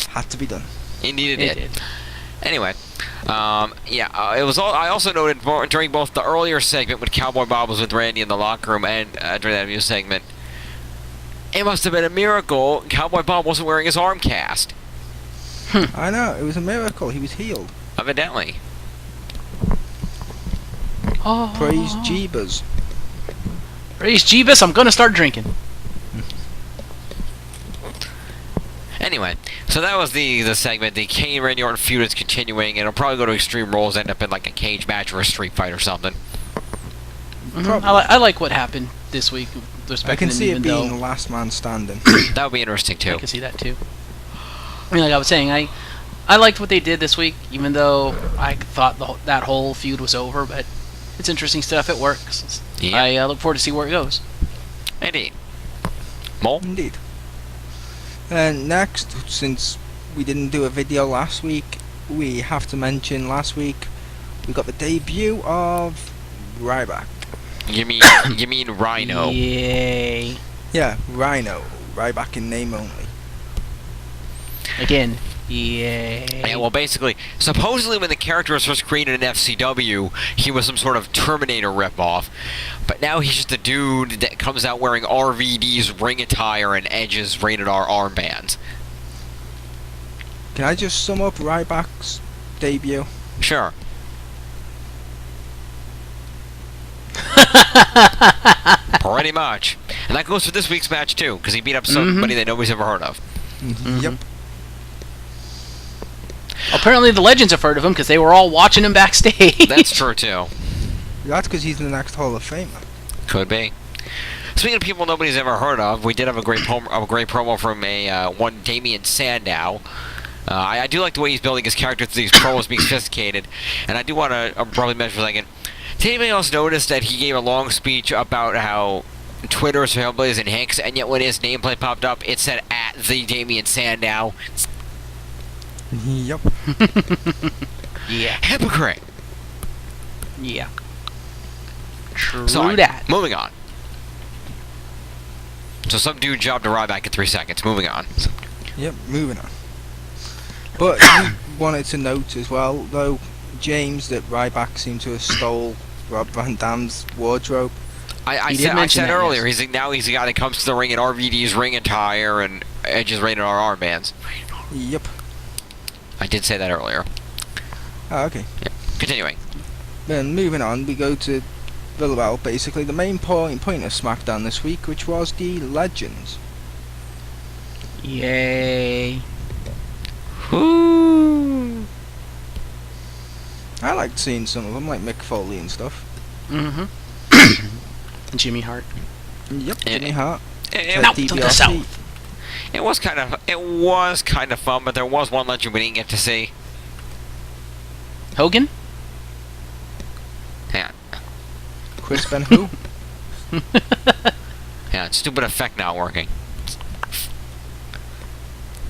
Had to be done. Indeed it did. did. Anyway, it was all. I also noted during both the earlier segment when Cowboy Bob was with Randy in the locker room and during that new segment, it must have been a miracle Cowboy Bob wasn't wearing his arm cast. I know, it was a miracle. He was healed. Evidently. Oh. Praise Jeebus. Praise Jeebus, I'm gonna start drinking. Anyway, so that was the segment. The Kane Randy Orton feud is continuing, and it'll probably go to Extreme Rules, end up in like a cage match or a street fight or something. I like what happened this week. I can see it being last man standing. That would be interesting too. I can see that too. I mean, like I was saying, I liked what they did this week, even though I thought that whole feud was over. But it's interesting stuff. It works. Yeah. I look forward to see where it goes. Indeed. Mole? Indeed. And next, since we didn't do a video last week, we have to mention last week we got the debut of Ryback. You mean Rhino? Yay! Yeah, Rhino. Ryback in name only. Again, yay! Yeah, well, basically, supposedly when the character was first created in FCW, he was some sort of Terminator ripoff. But now he's just a dude that comes out wearing RVD's ring attire and Edge's rated R armbands. Can I just sum up Ryback's debut? Sure. Pretty much. And that goes for this week's match, too, because he beat up somebody that nobody's ever heard of. Yep. Apparently the Legends have heard of him because they were all watching him backstage. That's true, too. That's because he's the next Hall of Famer. Could be. Speaking of people nobody's ever heard of, we did have a great promo from one Damian Sandow. I do like the way he's building his character through these promos being sophisticated, and I do want to probably mention for a second. Did anybody else notice that he gave a long speech about how Twitter is for hillbillies and hicks, and yet when his nameplate popped up, it said at the Damian Sandow? Yep. Yeah. Hypocrite. Yeah. True Sorry, that. moving on. So some dude jobbed a Ryback in 3 seconds. Moving on. Yep, moving on. But we wanted to note as well, though, James, that Ryback seemed to have stole Rob Van Dam's wardrobe. I He did said mention that, earlier, yes. he's the guy that comes to the ring in RVD's ring attire and Edge's rated R armbands. Yep. I did say that earlier. Ah, okay. Continuing. Then moving on, we go to well, basically the main point of SmackDown this week, which was the Legends. Yay. Woo! I liked seeing some of them, like Mick Foley and stuff. Mm-hmm. Jimmy Hart. Yep. Yeah. Jimmy Hart. It, Out to the south. it was kind of fun, but there was one legend we didn't get to see. Hogan? Yeah, Chris Benoit. yeah, stupid effect not working.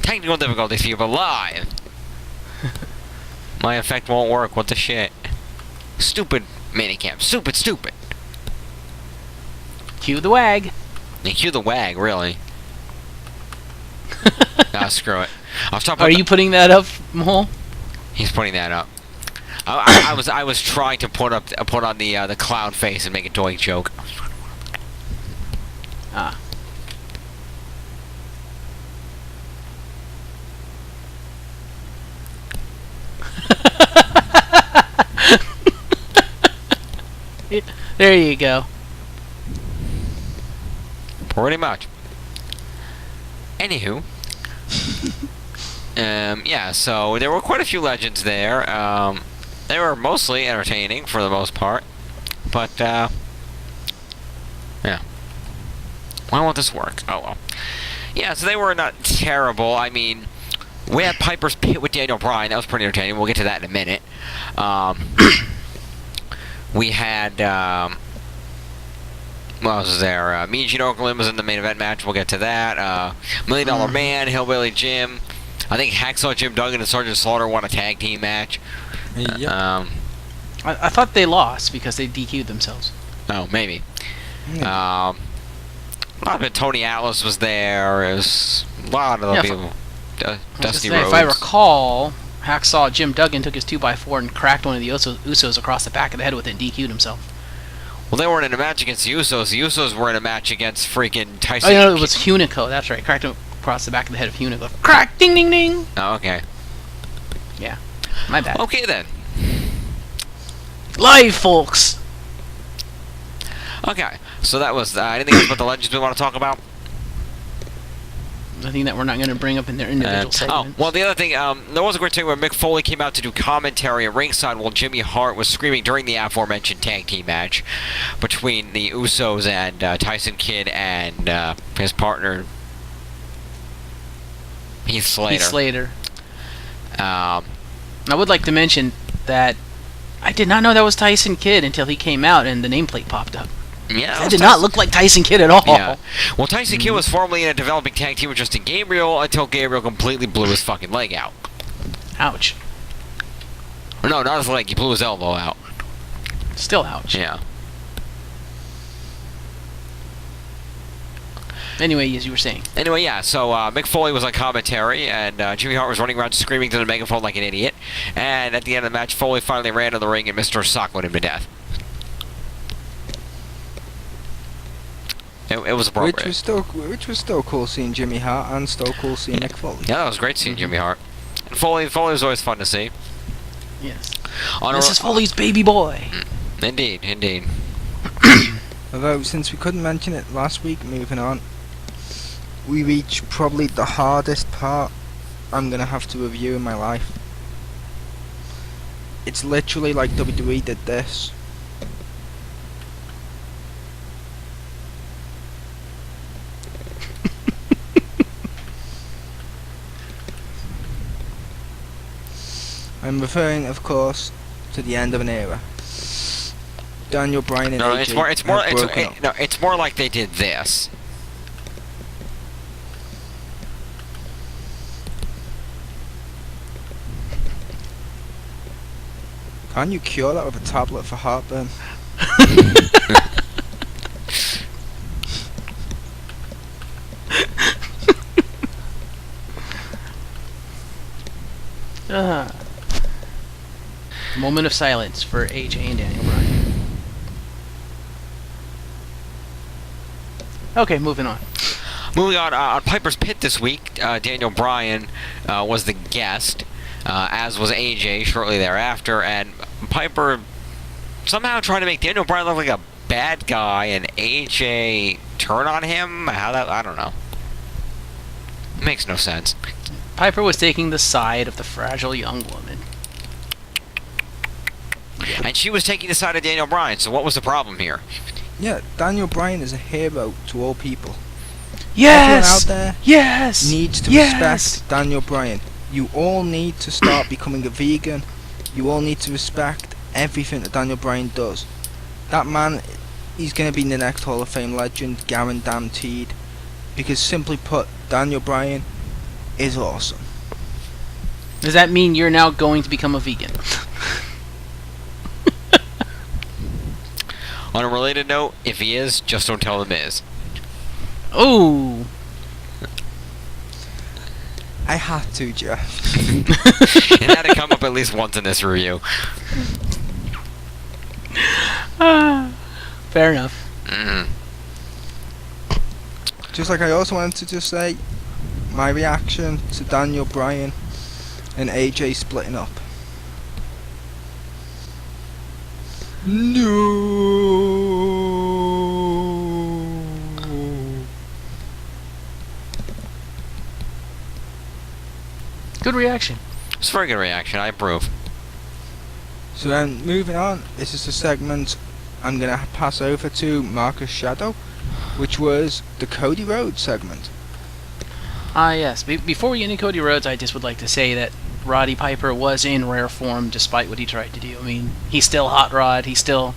Technical difficulties, people, live. My effect won't work. What the shit? Stupid minicam. Stupid. Cue the wag. They cue the wag, really. Ah, screw it. I'll stop. Are you putting that up, Mole? He's putting that up. I was trying to put on the clown face and make a doink joke. Ah. There you go. Pretty much. Anywho. Yeah, so there were quite a few legends there. They were mostly entertaining for the most part. But, yeah. Why won't this work? Oh, well. Yeah, so they were not terrible. I mean, we had Piper's Pit with Daniel Bryan. That was pretty entertaining. We'll get to that in a minute. We had, what else was there? Mean Gene Okerlund was in the main event match. We'll get to that. $1 Million Man, Hillbilly Jim. I think Hacksaw Jim Duggan and Sergeant Slaughter won a tag team match. Yep. I thought they lost because they DQ'd themselves. Oh, maybe. Yeah. A lot of it. Tony Atlas was there. It was a lot of the Yeah, people. I was Dusty gonna say, Rhodes. if I recall, Hacksaw Jim Duggan took his 2x4 and cracked one of the Usos across the back of the head with it and DQ'd himself. Well, they weren't in a match against the Usos. The Usos were in a match against freaking Tyson. Oh, you know, it was Hunico. That's right. Cracked him across the back of the head of Hunico. Crack! Ding, ding, ding! Oh, okay. Yeah. My bad. Okay, then. Live, folks! Okay. So that was anything else about the legends we want to talk about? I think that we're not going to bring up in their individual segments. Well, the other thing, there was a great thing where Mick Foley came out to do commentary at ringside while Jimmy Hart was screaming during the aforementioned tag team match between the Usos and Tyson Kidd and his partner Heath Slater. Heath Slater. I would like to mention that I did not know that was Tyson Kidd until he came out and the nameplate popped up. Yeah, That did not look like Tyson Kidd at all. Yeah. Well, Tyson Kidd was formerly in a developing tag team with Justin Gabriel until Gabriel completely blew his fucking leg out. Ouch. Or no, not his leg. He blew his elbow out. Still ouch. Yeah. Anyway, as you were saying. Anyway, yeah, so Mick Foley was on commentary, and Jimmy Hart was running around screaming to the megaphone like an idiot. And at the end of the match, Foley finally ran to the ring, and Mr. Sockwood him to death. It was appropriate. Which was still cool seeing Jimmy Hart and still cool seeing Mick Foley. Yeah, that was great seeing Jimmy Hart. And Foley was always fun to see. Yes. On This is Foley's baby boy. Indeed. Although, since we couldn't mention it last week, moving on, we reached probably the hardest part I'm going to have to review in my life. It's literally like WWE did this. I'm referring, of course, to the end of an era. Daniel Bryan and AJ have broken up. It's more like they did this. Can you cure that with a tablet for heartburn? Moment of silence for AJ and Daniel Bryan. Okay, moving on. Moving on Piper's Pit this week, Daniel Bryan was the guest, as was AJ shortly thereafter, and Piper somehow trying to make Daniel Bryan look like a bad guy and AJ turn on him. I don't know. Makes no sense. Piper was taking the side of the fragile young woman. And she was taking the side of Daniel Bryan, so what was the problem here? Yeah, Daniel Bryan is a hero to all people. Yes! Everyone out there Yes! needs to respect Daniel Bryan. You all need to start becoming a vegan. You all need to respect everything that Daniel Bryan does. That man, he's going to be the next Hall of Fame legend, guaranteed. Because simply put, Daniel Bryan is awesome. Does that mean you're now going to become a vegan? On a related note, if he is, just don't tell him is. Oh! I had to, Jeff. It had to come up at least once in this review. Fair enough. Mm. Just like I also wanted to just say, my reaction to Daniel Bryan and AJ splitting up. No. Good reaction. It's a very good reaction, I approve. So then, moving on, this is the segment I'm going to pass over to Marcus Shadow, which was the Cody Rhodes segment. Yes. Before we get into Cody Rhodes, I just would like to say that Roddy Piper was in rare form despite what he tried to do. I mean, he's still hot rod. He's still,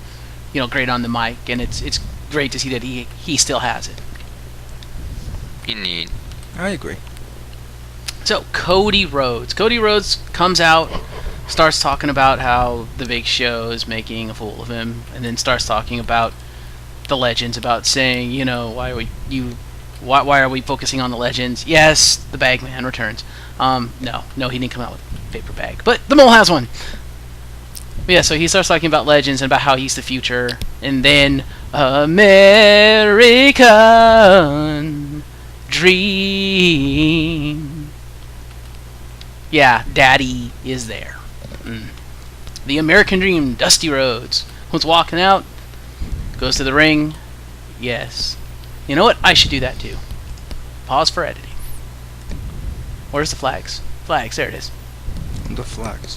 great on the mic, and it's great to see that he still has it. Indeed. I agree. So, Cody Rhodes. Cody Rhodes comes out, starts talking about how the Big Show is making a fool of him, and then starts talking about the legends, about saying, why are we focusing on the legends? Yes, the Bagman returns. No, he didn't come out with a paper bag, but the mole has one. But yeah, so he starts talking about legends and about how he's the future, and then American Dream. Yeah, Daddy is there. The American Dream, Dusty Rhodes, was walking out, goes to the ring. Yes. You know what? I should do that too. Pause for editing. Where's the flags? Flags, there it is. The flags.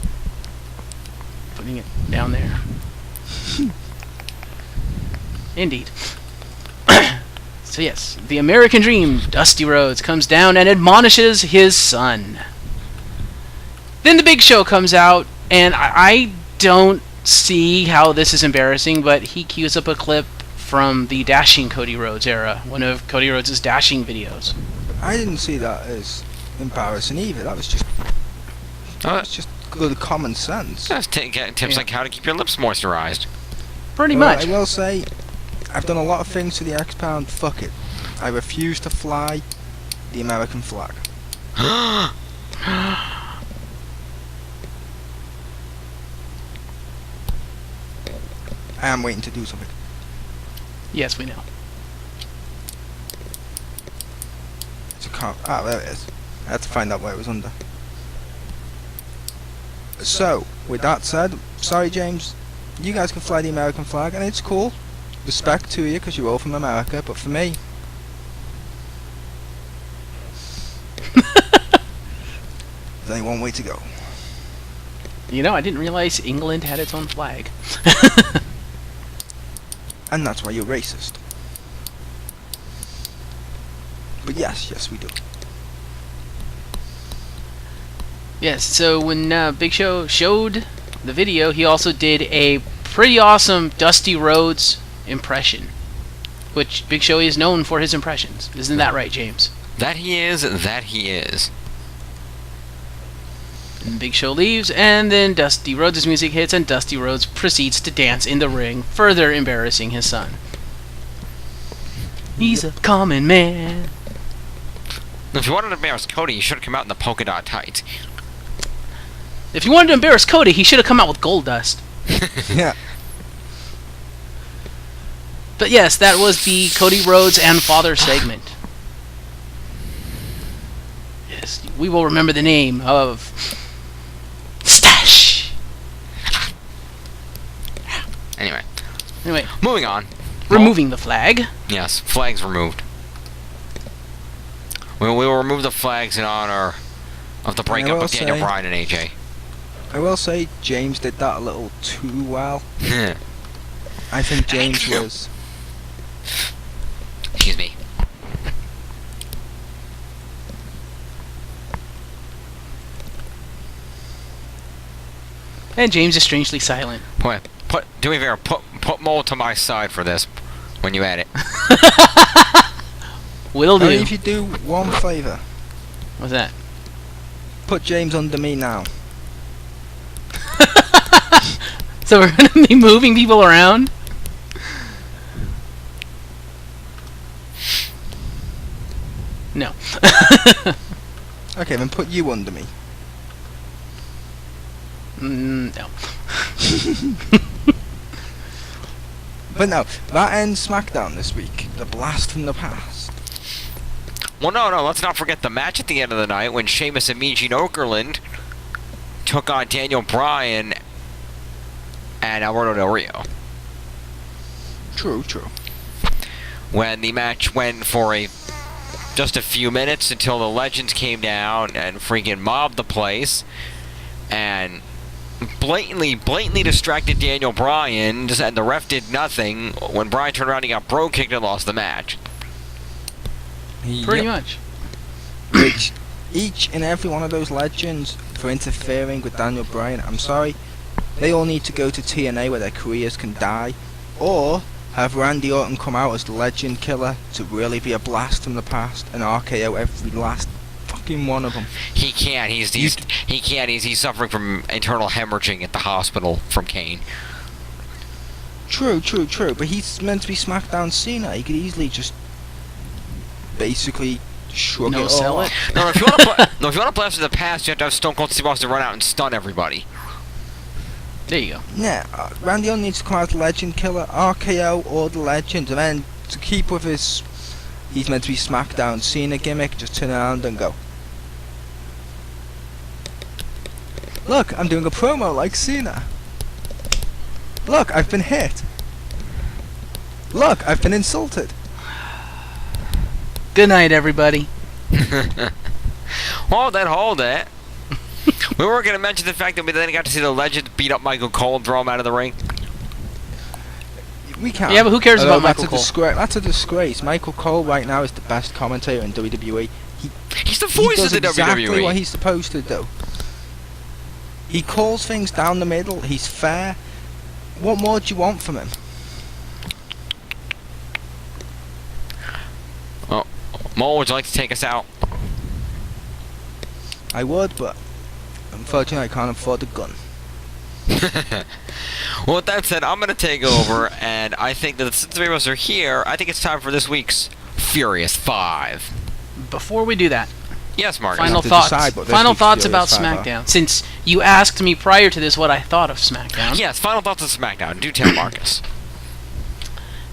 Putting it down there. Indeed. So yes, the American Dream, Dusty Rhodes, comes down and admonishes his son. Then the Big Show comes out, and I don't see how this is embarrassing, but he cues up a clip from the Dashing Cody Rhodes era, one of Cody Rhodes' dashing videos. I didn't see that as embarrassing either. That was just good common sense. Just tips like how to keep your lips moisturized. Pretty Well, much. I will say, I've done a lot of things to the XPound. Fuck it. I refuse to fly the American flag. I am waiting to do something. Yes, we know. It's a car. Ah, there it is. I had to find out where it was under. So, with that said, sorry James, you guys can fly the American flag, and it's cool. Respect to you, because you're all from America, but for me... there's only one way to go. I didn't realize England had its own flag. And that's why you're racist. But yes, we do. Yes, so when Big Show showed the video, he also did a pretty awesome Dusty Rhodes impression, which Big Show is known for his impressions. Isn't that right, James? That he is. And Big Show leaves, and then Dusty Rhodes' music hits, and Dusty Rhodes proceeds to dance in the ring, further embarrassing his son. He's a common man. If you wanted to embarrass Cody, you should have come out in the polka dot tights. If you wanted to embarrass Cody, he should have come out with gold dust. Yeah. But yes, that was the Cody Rhodes and Father segment. Yes, we will remember the name of Stash. Anyway, moving on. Removing the flag. Yes, flags removed. We will remove the flags in honor of the breakup of Daniel Bryan and AJ. I will say James did that a little too well. I think James was. Excuse me. And James is strangely silent. Do me a favor, put Mole to my side for this when you edit. Will do. Only if you do one favour. What's that? Put James under me now. So we're gonna be moving people around? No. Okay, then put you under me. No. But no, that ends SmackDown this week. The blast from the past. Well, no, let's not forget the match at the end of the night when Sheamus and Mean Gene Okerlund took on Daniel Bryan and Alberto Del Rio. True. When the match went for just a few minutes until the Legends came down and freaking mobbed the place and blatantly distracted Daniel Bryan, and the ref did nothing. When Bryan turned around, he got bro kicked and lost the match. Pretty much. Which each and every one of those legends for interfering with Daniel Bryan, I'm sorry, they all need to go to TNA where their careers can die, or have Randy Orton come out as the legend killer to really be a blast from the past and RKO every last fucking one of them. He can't. He's suffering from internal hemorrhaging at the hospital from Kane. True. But he's meant to be SmackDown Cena. He could easily just basically shrug it all sell it. off. No, if you want to blast in the past, you have to have Stone Cold Steve Austin run out and stun everybody. There you go. Yeah, Randy Orton needs to come out as the legend killer, RKO or the legend, and then to keep with his, he's meant to be SmackDown Cena gimmick, just turn around and go, look, I'm doing a promo like Cena. Look, I've been hit. Look, I've been insulted. Good night, everybody. Hold it. We were going to mention the fact that we then got to see the Legend beat up Michael Cole and throw him out of the ring. We can't. Yeah, but who cares Although about Michael Cole? That's a disgrace. Michael Cole right now is the best commentator in WWE. He's the voice of the exactly WWE. what he's supposed to do. He calls things down the middle. He's fair. What more do you want from him? Well, Mo, would you like to take us out? I would, but unfortunately I can't afford the gun. Well, with that said, I'm going to take over, and I think that since the three of us are here, I think it's time for this week's Furious 5. Before we do that, Yes, Marcus. final to thoughts. decide what this Final week's thoughts Furious about 5 are. SmackDown. Since you asked me prior to this what I thought of SmackDown. Yes, final thoughts on SmackDown. Do tell Marcus.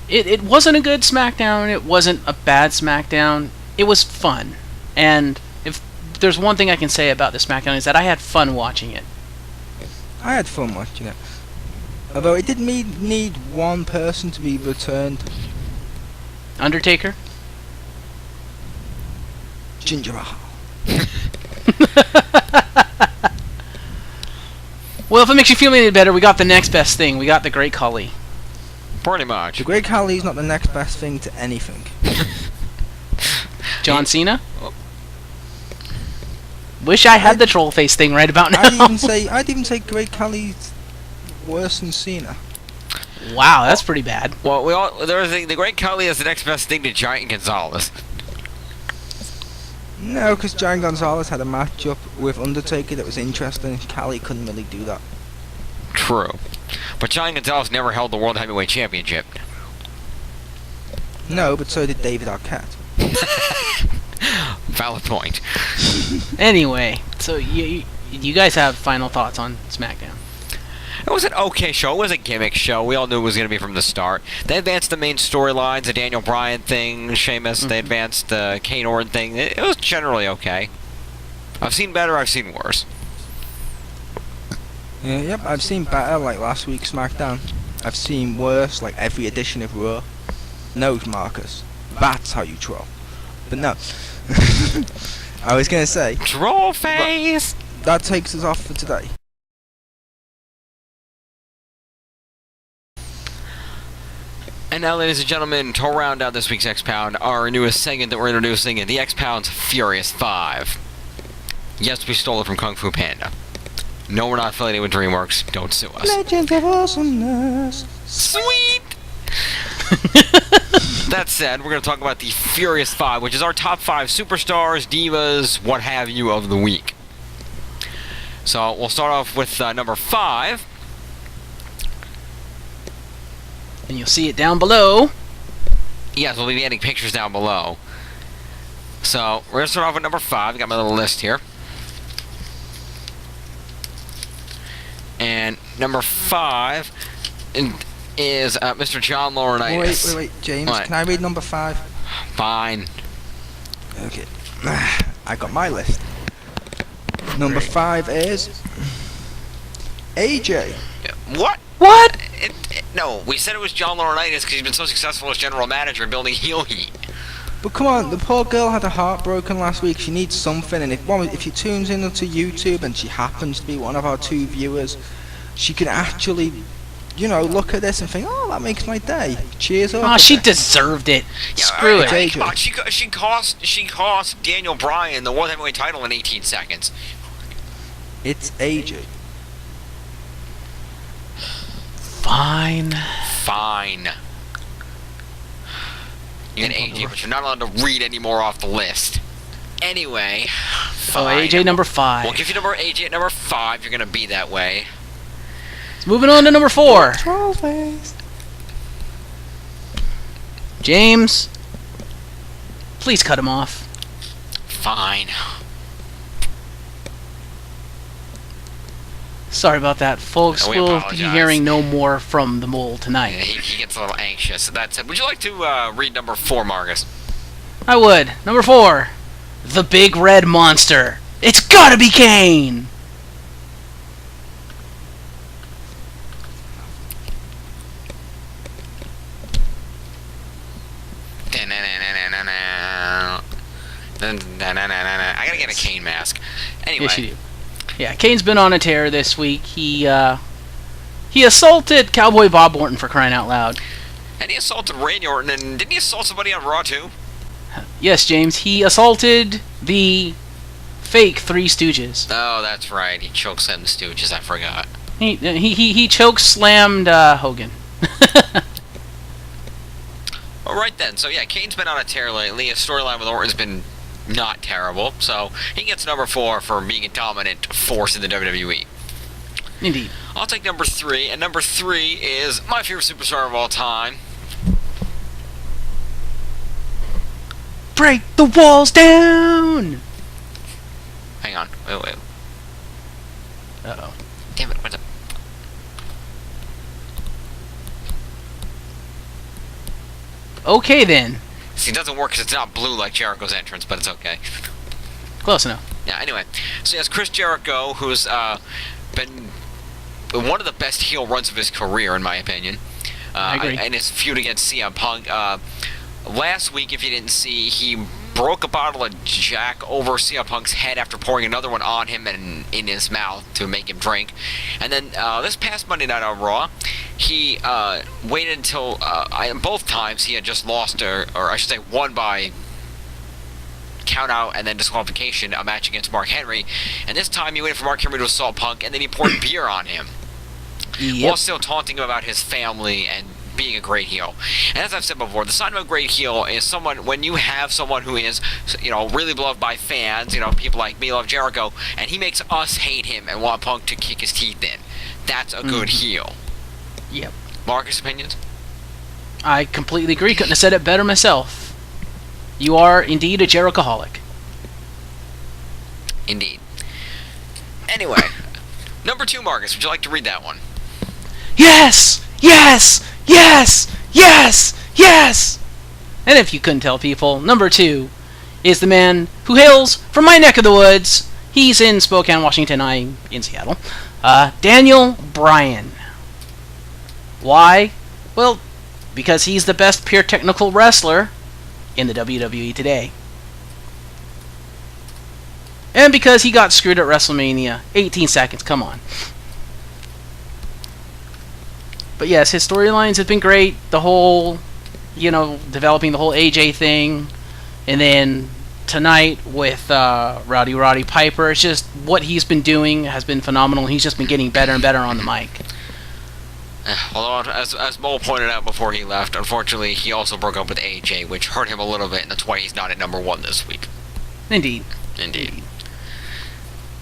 It wasn't a good SmackDown. It wasn't a bad SmackDown. It was fun. And if there's one thing I can say about the SmackDown is that I had fun watching it. I had fun watching it. Although it did need one person to be returned. Undertaker? Ginger Mahal. Well, if it makes you feel any better, we got the next best thing. We got the Great Khali. Pretty much. The Great Khali is not the next best thing to anything. John Cena? Wish I had the troll face thing right about now. I'd even say Great Khali's worse than Cena. Wow, that's pretty bad. Well, the Great Khali is the next best thing to Giant Gonzalez. No, because Giant Gonzalez had a matchup with Undertaker that was interesting. Khali couldn't really do that. True. But Giant Gonzalez never held the World Heavyweight Championship. No, but so did David Arquette. Valid point. Anyway, so you guys have final thoughts on SmackDown? It was an okay show. It was a gimmick show. We all knew it was going to be from the start. They advanced the main storylines, the Daniel Bryan thing, Sheamus. They advanced the Kane Orton thing. It was generally okay. I've seen better. I've seen worse. Yeah, yep, I've seen better, like last week's SmackDown. I've seen worse, like every edition of Raw. No, Marcus. That's how you troll. But no. I was going to say... Troll face! That takes us off for today. And now, ladies and gentlemen, to round out this week's XPound, our newest segment that we're introducing, the XPound's Furious 5. Yes, we stole it from Kung Fu Panda. No, we're not affiliated with DreamWorks. Don't sue us. Legends of Awesomeness. Sweet! That said, we're going to talk about the Furious 5, which is our top 5 superstars, divas, what have you of the week. So, we'll start off with number 5. And you'll see it down below. Yes, we'll be adding pictures down below. So, we're going to start off with number 5. Got my little list here. And number 5 is Mr. John Laurinaitis. Wait, James, What? can I read number 5? Fine. Okay. I got my list. Number 5 is... AJ. What? What? No, we said it was John Laurinaitis because he's been so successful as general manager building heel heat. But come on, the poor girl had her heart broken last week. She needs something, and if she tunes into YouTube and she happens to be one of our 2 viewers, she can actually, you know, look at this and think, oh, that makes my day. Cheers up. Oh, a she bit. deserved it. Yeah, Screw it. JJ. Come on, she cost Daniel Bryan the World Heavyweight title in 18 seconds. It's AJ. Fine. Fine. You get AJ, but you're not allowed to read any more off the list. Anyway, So fine. AJ number 5. We'll give you number AJ at number 5. You're gonna be that way. Moving on to number 4. Trollface. James, please cut him off. Fine. Sorry about that, folks. We We'll be apologize. hearing no more from the mole Yeah, tonight. he gets a little anxious. That said, would you like to read number 4, Marcus? I would. Number 4. The Big Red Monster. It's gotta be Kane! I gotta get a Kane mask. Anyway. Yes, you do. Yeah, Kane's been on a tear this week. He assaulted Cowboy Bob Orton, for crying out loud. And he assaulted Randy Orton, and didn't he assault somebody on Raw too? Yes, James, he assaulted the fake Three Stooges. Oh, that's right. He chokeslammed the Stooges. I forgot. He choke slammed Hogan. All right then. So yeah, Kane's been on a tear lately. His storyline with Orton's been not terrible. So he gets number 4 for being a dominant force in the WWE. Indeed. I'll take number 3, and number 3 is my favorite superstar of all time. Break the walls down! Hang on. Wait. Uh-oh. Damn it. What's up? Okay then. See, it doesn't work because it's not blue like Jericho's entrance, but it's okay. Close enough. Yeah, anyway. So yes, Chris Jericho, who's been one of the best heel runs of his career, in my opinion. I agree. And his feud against CM Punk. Last week, if you didn't see, he broke a bottle of Jack over CM Punk's head after pouring another one on him and in his mouth to make him drink. And then this past Monday night on Raw, he waited until both times he had just lost, or I should say won by count out and then disqualification, a match against Mark Henry. And this time he waited for Mark Henry to assault Punk, and then he poured beer on him. While still taunting him about his family and being a great heel. And as I've said before, the sign of a great heel is someone, when you have someone who is, really beloved by fans, people like me love Jericho, and he makes us hate him and want Punk to kick his teeth in. That's a good heel. Yep. Marcus, opinions? I completely agree. Couldn't have said it better myself. You are indeed a Jerichoholic. Indeed. Anyway, number 2, Marcus, would you like to read that one? yes, yes, yes, yes, yes. And if you couldn't tell, people, number 2 is the man who hails from my neck of the woods. He's in Spokane, Washington. I'm in Seattle. Daniel Bryan. Why? Well, because he's the best pure technical wrestler in the WWE today. And because he got screwed at WrestleMania. 18 seconds, come on. But yes, his storylines have been great. The whole, developing the whole AJ thing. And then tonight with Roddy Piper. It's just what he's been doing has been phenomenal. He's just been getting better and better on the mic. Although, as Mo pointed out before he left, unfortunately, he also broke up with AJ, which hurt him a little bit, and that's why he's not at number 1 this week. Indeed.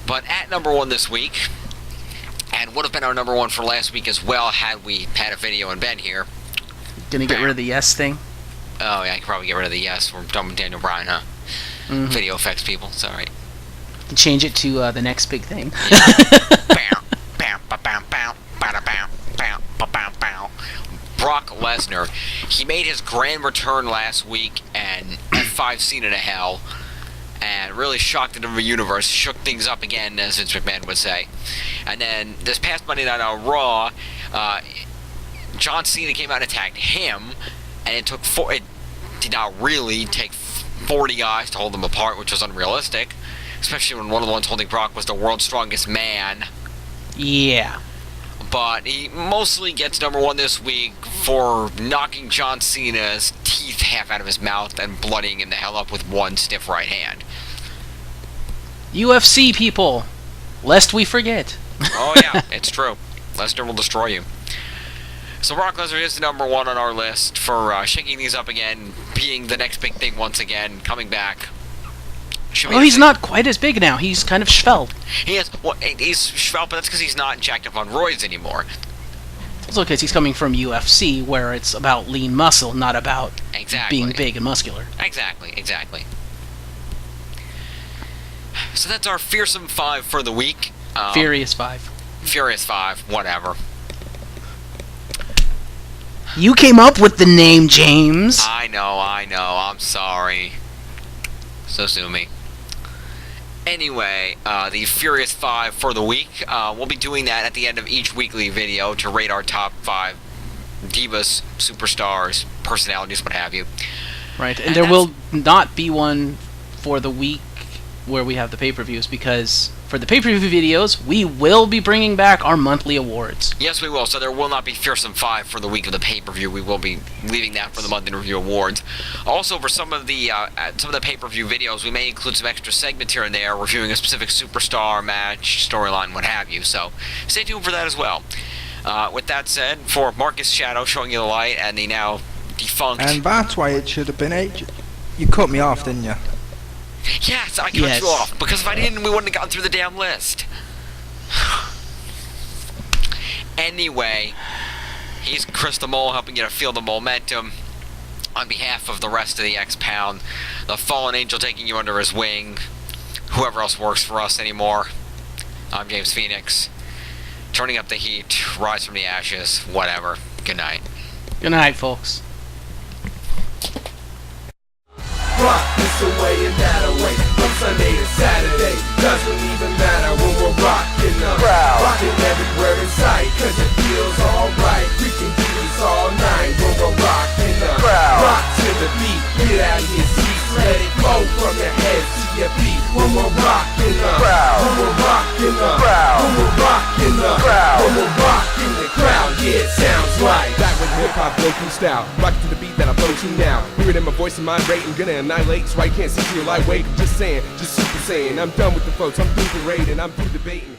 But at number 1 this week, and would have been our number 1 for last week as well had we had a video and Ben here. Gonna get rid of the yes thing? Oh, yeah, I could probably get rid of the yes. We're done with Daniel Bryan, huh? Mm-hmm. Video effects people, it's alright. Change it to the next big thing. Brock Lesnar. He made his grand return last week and F5 Scene in a Hell, and really shocked the universe, shook things up again, as Vince McMahon would say. And then this past Monday night on Raw, John Cena came out and attacked him, and it did not really take 40 guys to hold them apart, which was unrealistic, especially when one of the ones holding Brock was the world's strongest man. Yeah. But he mostly gets number 1 this week for knocking John Cena's teeth half out of his mouth and bloodying him the hell up with one stiff right hand. UFC people, lest we forget. Oh yeah, it's true. Lesnar will destroy you. So Brock Lesnar is the number 1 on our list for shaking these up again, being the next big thing once again, coming back. Oh, he's not quite as big now. He's kind of svelte. He is. Well, he's svelte, but that's because he's not jacked up on roids anymore. Also because he's coming from UFC, where it's about lean muscle, not about exactly being big and muscular. Exactly. So that's our fearsome 5 for the week. Furious 5. Furious 5, whatever. You came up with the name, James. I know. I'm sorry. So sue me. Anyway, the Furious 5 for the week. We'll be doing that at the end of each weekly video to rate our top 5 divas, superstars, personalities, what have you. Right, and there will not be one for the week where we have the pay-per-views, because for the pay-per-view videos, we will be bringing back our monthly awards. Yes, we will. So there will not be Fearsome 5 for the week of the pay-per-view. We will be leaving that for the monthly review awards. Also, for some of the pay-per-view videos, we may include some extra segments here and there, reviewing a specific superstar, match, storyline, what have you. So stay tuned for that as well. With that said, for Marcus Shadow showing you the light and the now defunct... And that's why it should have been AJ. You cut me off, didn't you? Yes, I cut you off, because if I didn't, we wouldn't have gotten through the damn list. Anyway, he's Chris the Mole, helping you to feel the momentum. On behalf of the rest of the XPound, the fallen angel taking you under his wing, whoever else works for us anymore, I'm James Phoenix. Turning up the heat, rise from the ashes, whatever. Good night. Good night, folks. Rock this away and that away, from Sunday to Saturday. Doesn't even matter when we're rocking the crowd. Rocking everywhere in sight, cause it feels alright. We can do this all night when we're rocking the crowd. Rock to the beat, get out of your seats, let it go from your head to your feet. When we're rocking the crowd, when we're rocking the crowd, when we're rocking the crowd, when we're rocking the crowd, yeah, it sounds right. Back when hip-hop broke from style, rocking to the beat that I flow to now. Hear it in my voice and mind rate, I'm gonna annihilate, so I can't see through your lightweight. Just saying, just super saying, I'm done with the folks, I'm through the raid and I'm through debating.